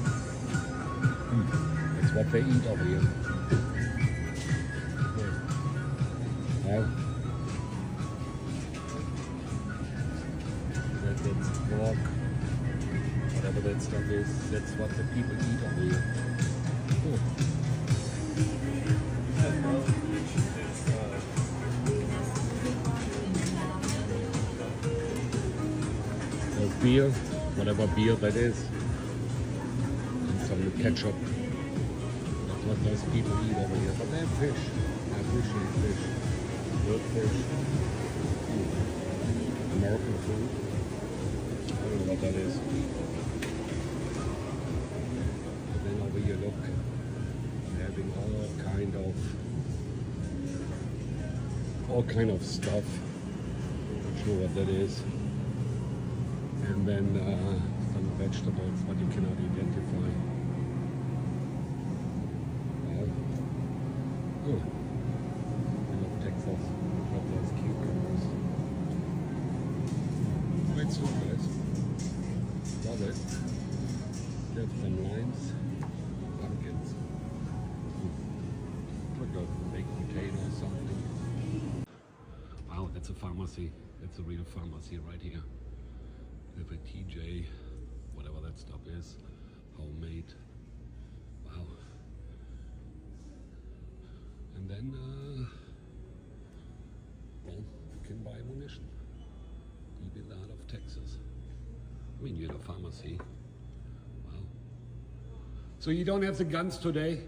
S10: That's what they eat over here. That's pork, whatever that stuff is, that's what the people eat over here. Cool. There's beer, whatever beer that is, and some ketchup. That's what those people eat over here. But they have fish. I appreciate fish. Good fish. American food. I don't know what that is. And then over here, look, they're having all kind of stuff. Not sure what that is. And then some vegetables, but you cannot identify. Wow. Oh. I love Texas. I love those cucumbers. it. There's some limes, pumpkins. Look at baked potato or something. Wow, that's a pharmacy. That's a real pharmacy right here. With a TJ, whatever that stuff is, homemade. Wow. And then, well, you can buy ammunition. Even out of Texas. I mean, you're in a pharmacy. Wow. So you don't have the guns today?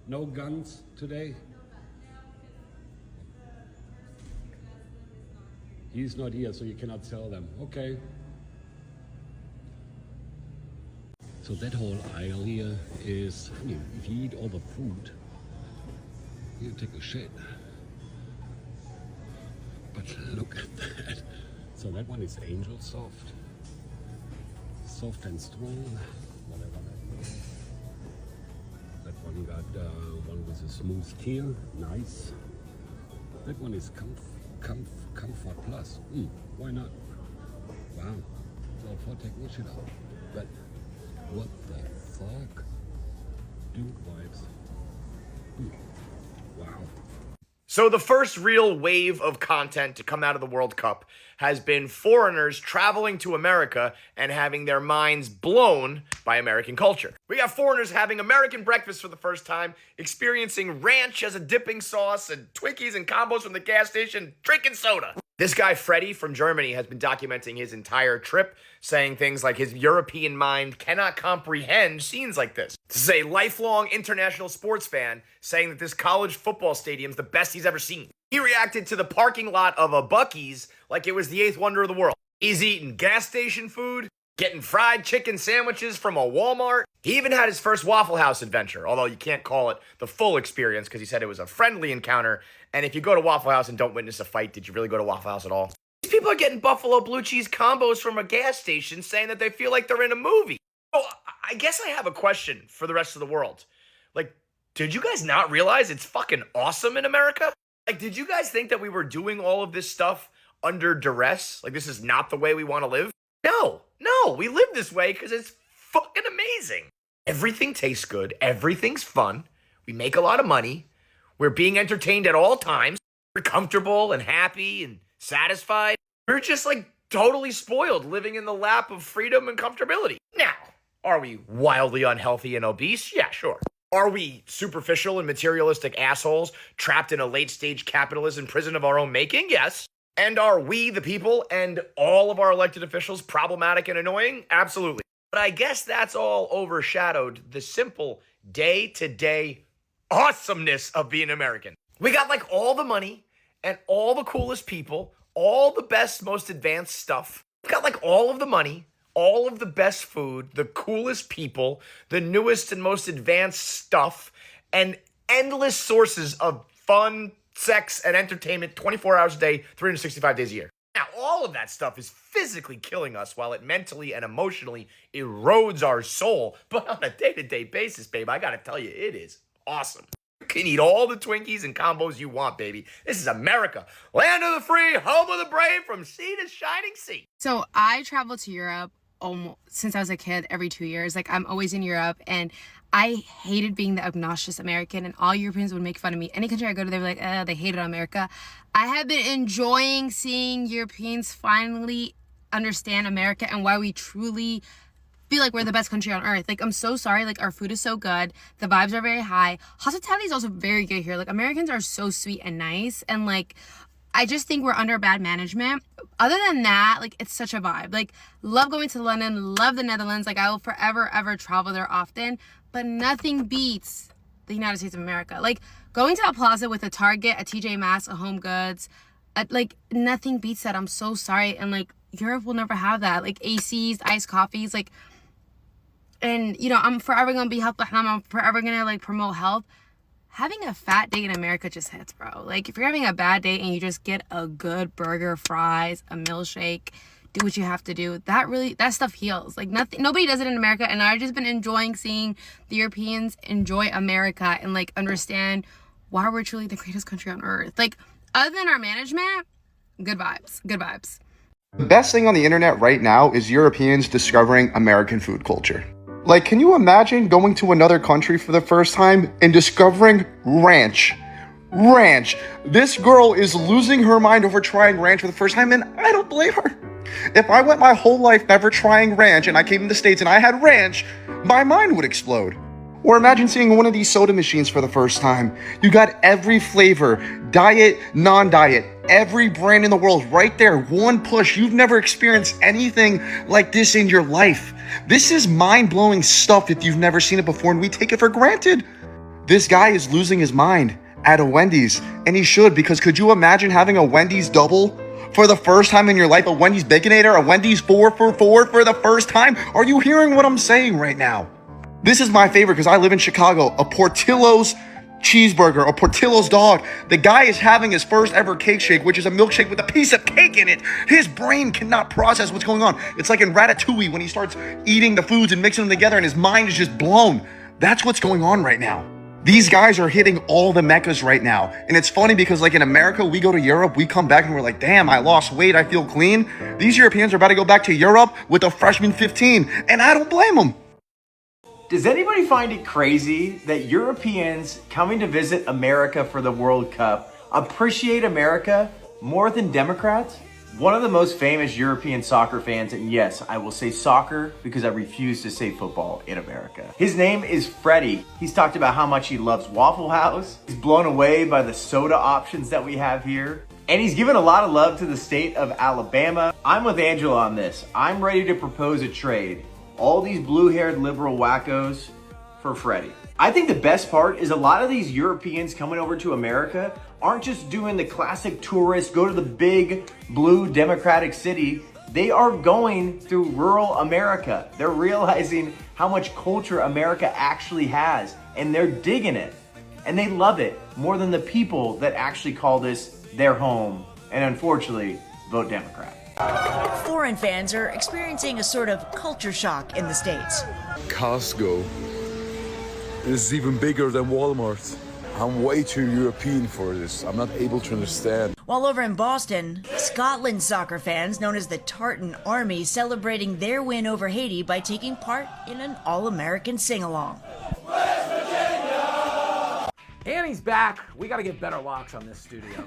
S10: No guns today? He's not here, so you cannot sell them. Okay. So that whole aisle here is, I mean, if you eat all the food, you take a shit. But look at that. So that one is Angel Soft. Soft and strong, whatever that is. That one got one with a smooth teal, nice. That one is Comfort Plus. Why not? Wow, it's all for technician. But what the fuck? Dude vibes. Wow.
S3: So the first real wave of content to come out of the World Cup has been foreigners traveling to America and having their minds blown by American culture. We got foreigners having American breakfast for the first time, experiencing ranch as a dipping sauce and Twinkies and combos from the gas station, drinking soda. This guy, Freddie from Germany, has been documenting his entire trip, saying things like his European mind cannot comprehend scenes like this. This is a lifelong international sports fan saying that this college football stadium is the best he's ever seen. He reacted to the parking lot of a Buc-ee's like it was the eighth wonder of the world. He's eating gas station food, getting fried chicken sandwiches from a Walmart. He even had his first Waffle House adventure, although you can't call it the full experience because he said it was a friendly encounter. And if you go to Waffle House and don't witness a fight, did you really go to Waffle House at all? These people are getting Buffalo blue cheese combos from a gas station saying that they feel like they're in a movie. So I guess I have a question for the rest of the world. Like, did you guys not realize it's fucking awesome in America? Like, did you guys think that we were doing all of this stuff under duress? Like, this is not the way we want to live? No, we live this way because it's fucking amazing. Everything tastes good. Everything's fun. We make a lot of money. We're being entertained at all times. We're comfortable and happy and satisfied. We're just like totally spoiled, living in the lap of freedom and comfortability. Now, are we wildly unhealthy and obese? Yeah, sure. Are we superficial and materialistic assholes trapped in a late-stage capitalism prison of our own making? Yes. And are we, the people, and all of our elected officials problematic and annoying? Absolutely. But I guess that's all overshadowed the simple day-to-day awesomeness of being American. We got like all the money and all the coolest people, all the best, most advanced stuff. We got like all of the money, all of the best food, the coolest people, the newest and most advanced stuff, and endless sources of fun, sex, and entertainment 24 hours a day, 365 days a year. Now, all of that stuff is physically killing us while it mentally and emotionally erodes our soul. But on a day-to-day basis, babe, I gotta tell you, it is awesome. You can eat all the Twinkies and combos you want, baby. This is America. Land of the free, home of the brave, from sea to shining sea.
S11: So I travel to Europe almost since I was a kid every 2 years. Like, I'm always in Europe, and I hated being the obnoxious American, and all Europeans would make fun of me. Any country I go to, they were like, they hated America. I have been enjoying seeing Europeans finally understand America and why we truly feel like we're the best country on earth. Like, I'm so sorry. Like, our food is so good. The vibes are very high. Hospitality is also very good here. Like, Americans are so sweet and nice. And, like, I just think we're under bad management. Other than that, like, it's such a vibe. Like, love going to London, love the Netherlands. Like, I will forever, ever travel there often. But nothing beats the United States of America. Like, going to a plaza with a Target, a TJ Maxx, a Home Goods, like, nothing beats that. I'm so sorry. And, like, Europe will never have that. Like, ACs, iced coffees, like, and, you know, I'm forever going to be healthy. I'm forever going to, like, promote health. Having a fat day in America just hits, bro. Like, if you're having a bad day and you just get a good burger, fries, a milkshake, do what you have to do, that stuff heals. Like, nobody does it in America, and I've just been enjoying seeing the Europeans enjoy America and, like, understand why we're truly the greatest country on earth. Like, other than our management, good vibes.
S3: The best thing on the internet right now is Europeans discovering American food culture. Like, can you imagine going to another country for the first time and discovering ranch? Ranch. This girl is losing her mind over trying ranch for the first time, and I don't blame her. If I went my whole life never trying ranch and I came to the States and I had ranch, my mind would explode. Or imagine seeing one of these soda machines for the first time. You got every flavor, diet, non-diet, every brand in the world right there, one push. You've never experienced anything like this in your life. This is mind-blowing stuff if you've never seen it before, and we take it for granted. This guy is losing his mind at a Wendy's, and he should, because could you imagine having a Wendy's double for the first time in your life, a Wendy's Baconator, a Wendy's 4 for 4 for the first time? Are you hearing what I'm saying right now? This is my favorite because I live in Chicago. A Portillo's cheeseburger, a Portillo's dog. The guy is having his first ever cake shake, which is a milkshake with a piece of cake in it. His brain cannot process what's going on. It's like in Ratatouille when he starts eating the foods and mixing them together and his mind is just blown. That's what's going on right now. These guys are hitting all the meccas right now. And it's funny because like in America, we go to Europe, we come back and we're like, damn, I lost weight, I feel clean. These Europeans are about to go back to Europe with a freshman 15, and I don't blame them.
S18: Does anybody find it crazy that Europeans coming to visit America for the World Cup appreciate America more than Democrats? One of the most famous European soccer fans, and yes, I will say soccer because I refuse to say football in America. His name is Freddie. He's talked about how much he loves Waffle House. He's blown away by the soda options that we have here. And he's given a lot of love to the state of Alabama. I'm with Angela on this. I'm ready to propose a trade. All these blue-haired liberal wackos for Freddie. I think the best part is a lot of these Europeans coming over to America aren't just doing the classic tourist, go to the big blue democratic city. They are going through rural America. They're realizing how much culture America actually has, and they're digging it. And they love it more than the people that actually call this their home, and unfortunately, vote Democrat.
S12: Foreign fans are experiencing a sort of culture shock in the States.
S14: Costco is even bigger than Walmart. I'm way too European for this. I'm not able to understand.
S12: While over in Boston, Scotland soccer fans known as the Tartan Army celebrating their win over Haiti by taking part in an all-American sing-along.
S16: Annie's back. We got to get better locks on this studio.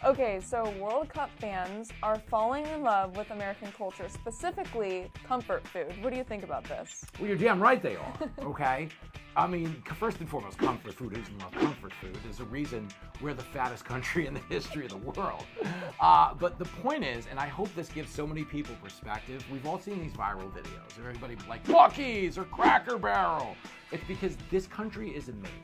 S15: Okay, so World Cup fans are falling in love with American culture, specifically comfort food. What do you think about this?
S16: Well, you're damn right they are, okay? I mean, first and foremost, comfort food isn't about comfort food. There's a reason we're the fattest country in the history of the world. But the point is, and I hope this gives so many people perspective, we've all seen these viral videos of everybody like Buc-ee's or Cracker Barrel. It's because this country is amazing.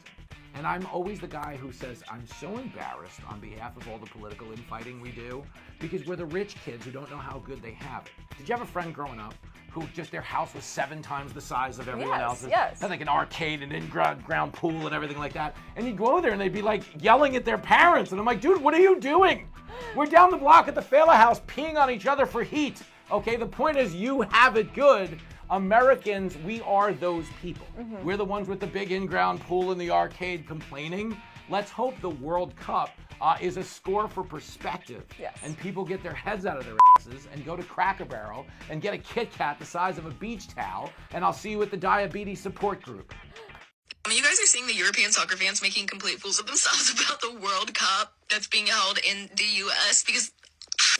S16: And I'm always the guy who says, I'm so embarrassed on behalf of all the political infighting we do, because we're the rich kids who don't know how good they have it. Did you have a friend growing up who just their house was 7 times the size of everyone else's?
S15: Yes.
S16: Had like an arcade and in-ground pool and everything like that. And you'd go there and they'd be like yelling at their parents. And I'm like, dude, what are you doing? We're down the block at the Fela House peeing on each other for heat. Okay, the point is you have it good. Americans, we are those people. Mm-hmm. We're the ones with the big in-ground pool in the arcade complaining. Let's hope the World Cup is a score for perspective.
S15: Yes.
S16: And people get their heads out of their asses and go to Cracker Barrel and get a Kit Kat the size of a beach towel, and I'll see you at the diabetes support group.
S9: I mean, you guys are seeing the European soccer fans making complete fools of themselves about the World Cup that's being held in the US because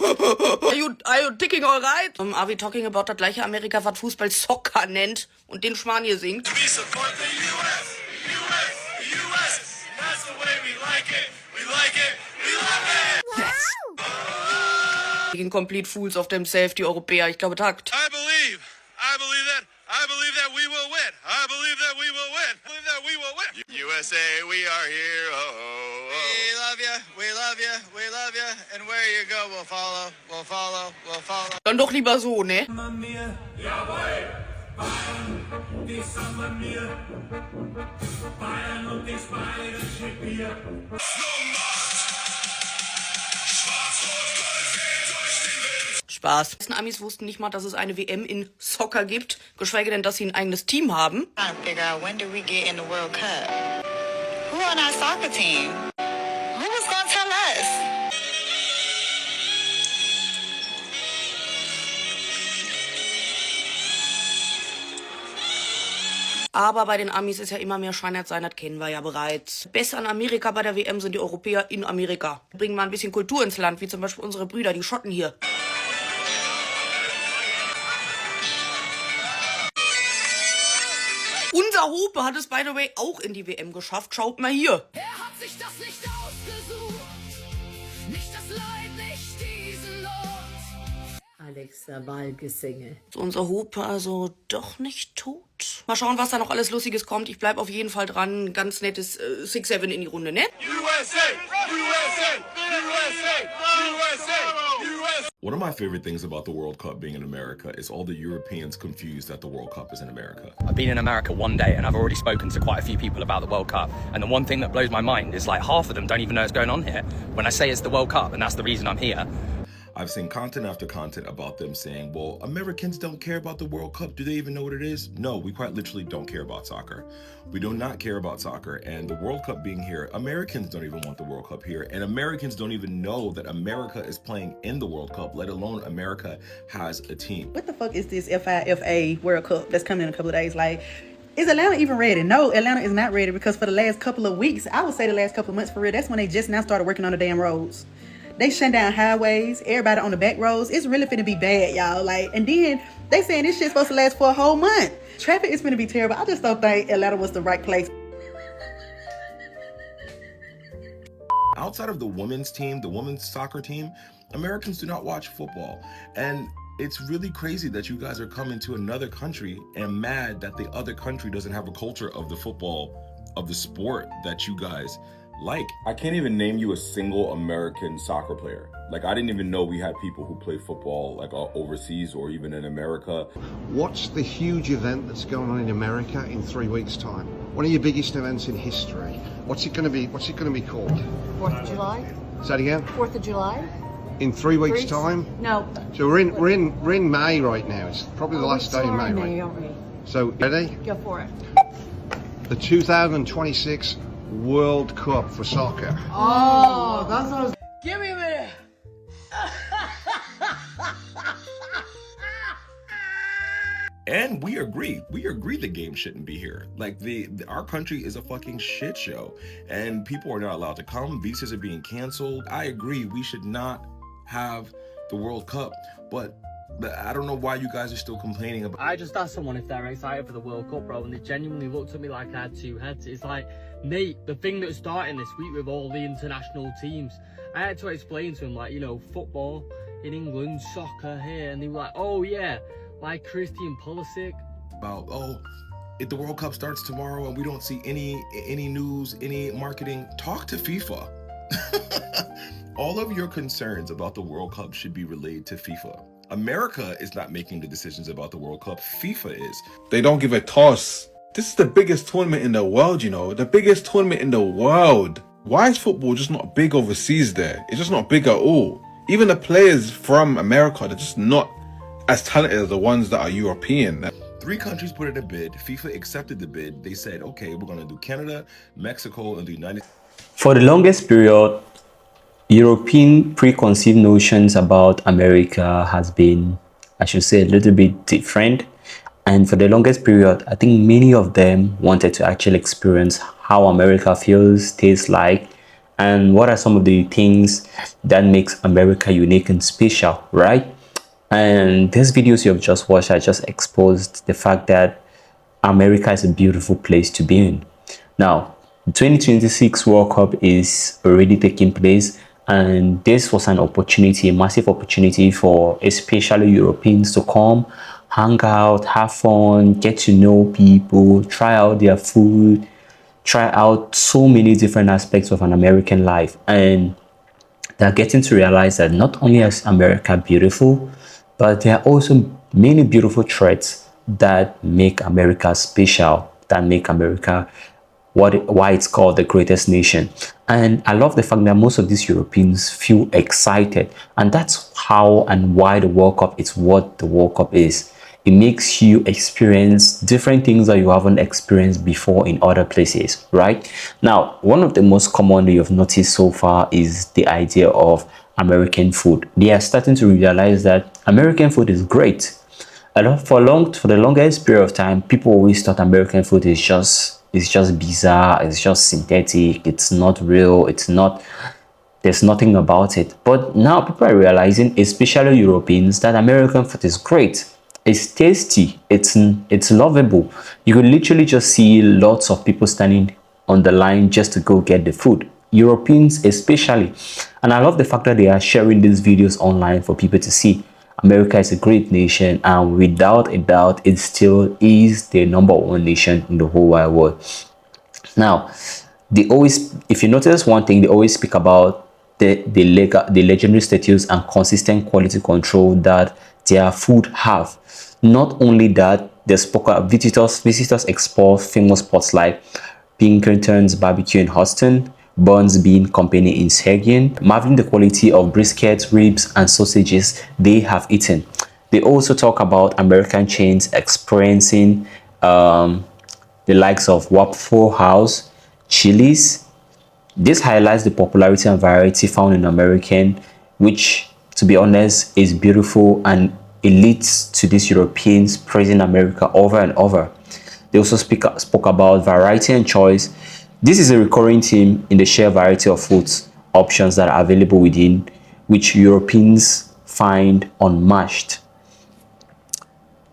S17: Are you thinking all right? Are we talking about das gleiche Amerika, was Fußball Soccer nennt und den Schmarrn hier singt?
S20: We support the US, that's the way we like it, we love it!
S17: Yes! Gegen complete fools of themselves, die Europäer, ich glaube Takt.
S20: I believe that we will win, I believe that we will win. USA, we are here, We love you, and where you go, we'll follow.
S17: Dann doch lieber so, ne? Spaß. Die Amis wussten nicht mal, dass es eine WM in Soccer gibt, geschweige denn, dass sie ein eigenes Team haben.
S9: trying to figure out when do we get in the World Cup? Who on our soccer team? Who was gonna tell us?
S17: Aber bei den Amis ist ja immer mehr Schweinert sein, das kennen wir ja bereits. Besser an Amerika bei der WM sind die Europäer in Amerika. Bringen mal ein bisschen Kultur ins Land, wie zum Beispiel unsere Brüder, die Schotten hier. Unser Hope hat es, by the way, auch in die WM geschafft. Schaut mal hier.
S8: Er hat sich das nicht ausgesucht. Nicht das Leid, nicht diesen Lot.
S5: Alexa Wahlgesänge.
S17: Ist unser Hope also doch nicht tot? Mal schauen, was da noch alles Lustiges kommt. Ich bleib auf jeden Fall dran. Ganz nettes 6-7 in die Runde, ne?
S20: USA! USA! USA! USA! USA!
S19: One of my favorite things about the World Cup being in America is all the Europeans confused that the World Cup is in America.
S21: I've been in America one day and I've already spoken to quite a few people about the World Cup. And the one thing that blows my mind is like half of them don't even know what's going on here. When I say it's the World Cup and that's the reason I'm here.
S19: I've seen content after content about them saying, well, Americans don't care about the World Cup. Do they even know what it is? No, we quite literally don't care about soccer. We do not care about soccer. And the World Cup being here, Americans don't even want the World Cup here. And Americans don't even know that America is playing in the World Cup, let alone America has a team.
S22: What the fuck is this FIFA World Cup that's coming in a couple of days? Like, is Atlanta even ready? No, Atlanta is not ready because for the last couple of weeks, I would say the last couple of months for real, that's when they just now started working on the damn roads. They shut down highways, everybody on the back roads. It's really finna be bad, y'all. Like, and then they saying this shit's supposed to last for a whole month. Traffic is finna be terrible. I just don't think Atlanta was the right place.
S19: Outside of the women's team, the women's soccer team, Americans do not watch football. And it's really crazy that you guys are coming to another country and mad that the other country doesn't have a culture of the football, of the sport that you guys like.
S23: I can't even name you a single American soccer player. Like, I didn't even know we had people who play football like overseas or even in America.
S26: What's the huge event that's going on in America in 3 weeks' time? One of your biggest events in history. What's it going to be? What's it going to be called?
S5: 4th of July?
S26: Say it again.
S5: 4th of July?
S26: In 3 weeks' time?
S5: No.
S26: So we're in May right now. It's probably the last day in May, right?
S5: Aren't we?
S26: So ready?
S5: Go for it.
S26: The 2026 World Cup for soccer.
S5: Oh, that's what I was. Give me a minute.
S19: And we agree the game shouldn't be here. Like our country is a fucking shit show and people are not allowed to come. Visas are being canceled. I agree we should not have the World Cup, but I don't know why you guys are still complaining about.
S27: I just asked someone if they're excited for the World Cup, bro, and they genuinely looked at me like I had two heads. It's like, Nate, the thing that's starting this week with all the international teams, I had to explain to them, like, you know, football in England, soccer here, and they were like, oh yeah, like Christian Pulisic.
S19: About, oh, if the World Cup starts tomorrow and we don't see any news, any marketing, talk to FIFA. All of your concerns about the World Cup should be relayed to FIFA. America is not making the decisions about the World Cup. FIFA is.
S28: They don't give a toss. This is the biggest tournament in the world, you know. The biggest tournament in the world. Why is football just not big overseas there? It's just not big at all. Even the players from America, they're just not as talented as the ones that are European.
S19: 3 countries put in a bid. FIFA accepted the bid. They said, okay, we're going to do Canada, Mexico, and the United States.
S29: For the longest period, European preconceived notions about America has been, I should say, a little bit different. And for the longest period, I think many of them wanted to actually experience how America feels, tastes like, and what are some of the things that makes America unique and special, right? And these videos you have just watched, I just exposed the fact that America is a beautiful place to be in. Now, the 2026 World Cup is already taking place, and this was an opportunity, a massive opportunity for especially Europeans to come, hang out, have fun, get to know people, try out their food, try out so many different aspects of an American life. And they're getting to realize that not only is America beautiful, but there are also many beautiful traits that make America special, that make America why it's called the greatest nation. And I love the fact that most of these Europeans feel excited, and that's how and why the World Cup is what the World Cup is. It makes you experience different things that you haven't experienced before in other places, right? Now, one of the most commonly you've noticed so far is the idea of American food. They are starting to realize that American food is great. For the longest period of time, people always thought American food is just bizarre, it's just synthetic, it's not real, there's nothing about it. But now people are realizing, especially Europeans, that American food is great. It's tasty, it's lovable. You could literally just see lots of people standing on the line just to go get the food. Europeans especially. And I love the fact that they are sharing these videos online for people to see. America is a great nation, and without a doubt, it still is the #1 nation in the whole wide world. Now, they always, if you notice one thing, they always speak about the legendary status and consistent quality control that their food have. Not only that, they spoke about visitors explore famous spots like Pinkerton's Barbecue in Houston, Burns Bean Company in Seguin, marveling the quality of briskets, ribs, and sausages they have eaten. They also talk about American chains experiencing the likes of Waffle House, Chili's. This highlights the popularity and variety found in American, which, to be honest, is beautiful, and it leads to these Europeans praising America over and over. They also spoke about variety and choice. This is a recurring theme in the sheer variety of foods options that are available within, which Europeans find unmatched.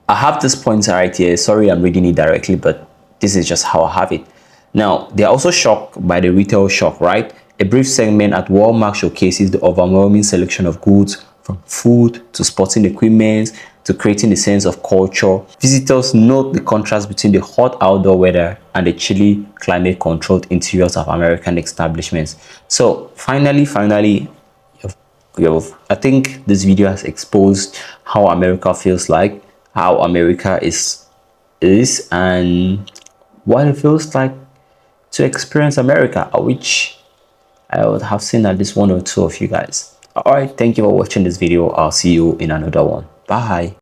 S29: I have this pointer right here. Sorry, I'm reading it directly, but this is just how I have it. Now, they are also shocked by the retail shock, right? A brief segment at Walmart showcases the overwhelming selection of goods, from food to sporting equipment to creating a sense of culture. Visitors note the contrast between the hot outdoor weather and the chilly climate-controlled interiors of American establishments. So finally, I think this video has exposed how America feels like, how America is, and what it feels like to experience America, which I would have seen at least 1 or 2 of you guys. All right, thank you for watching this video. I'll see you in another one. Bye.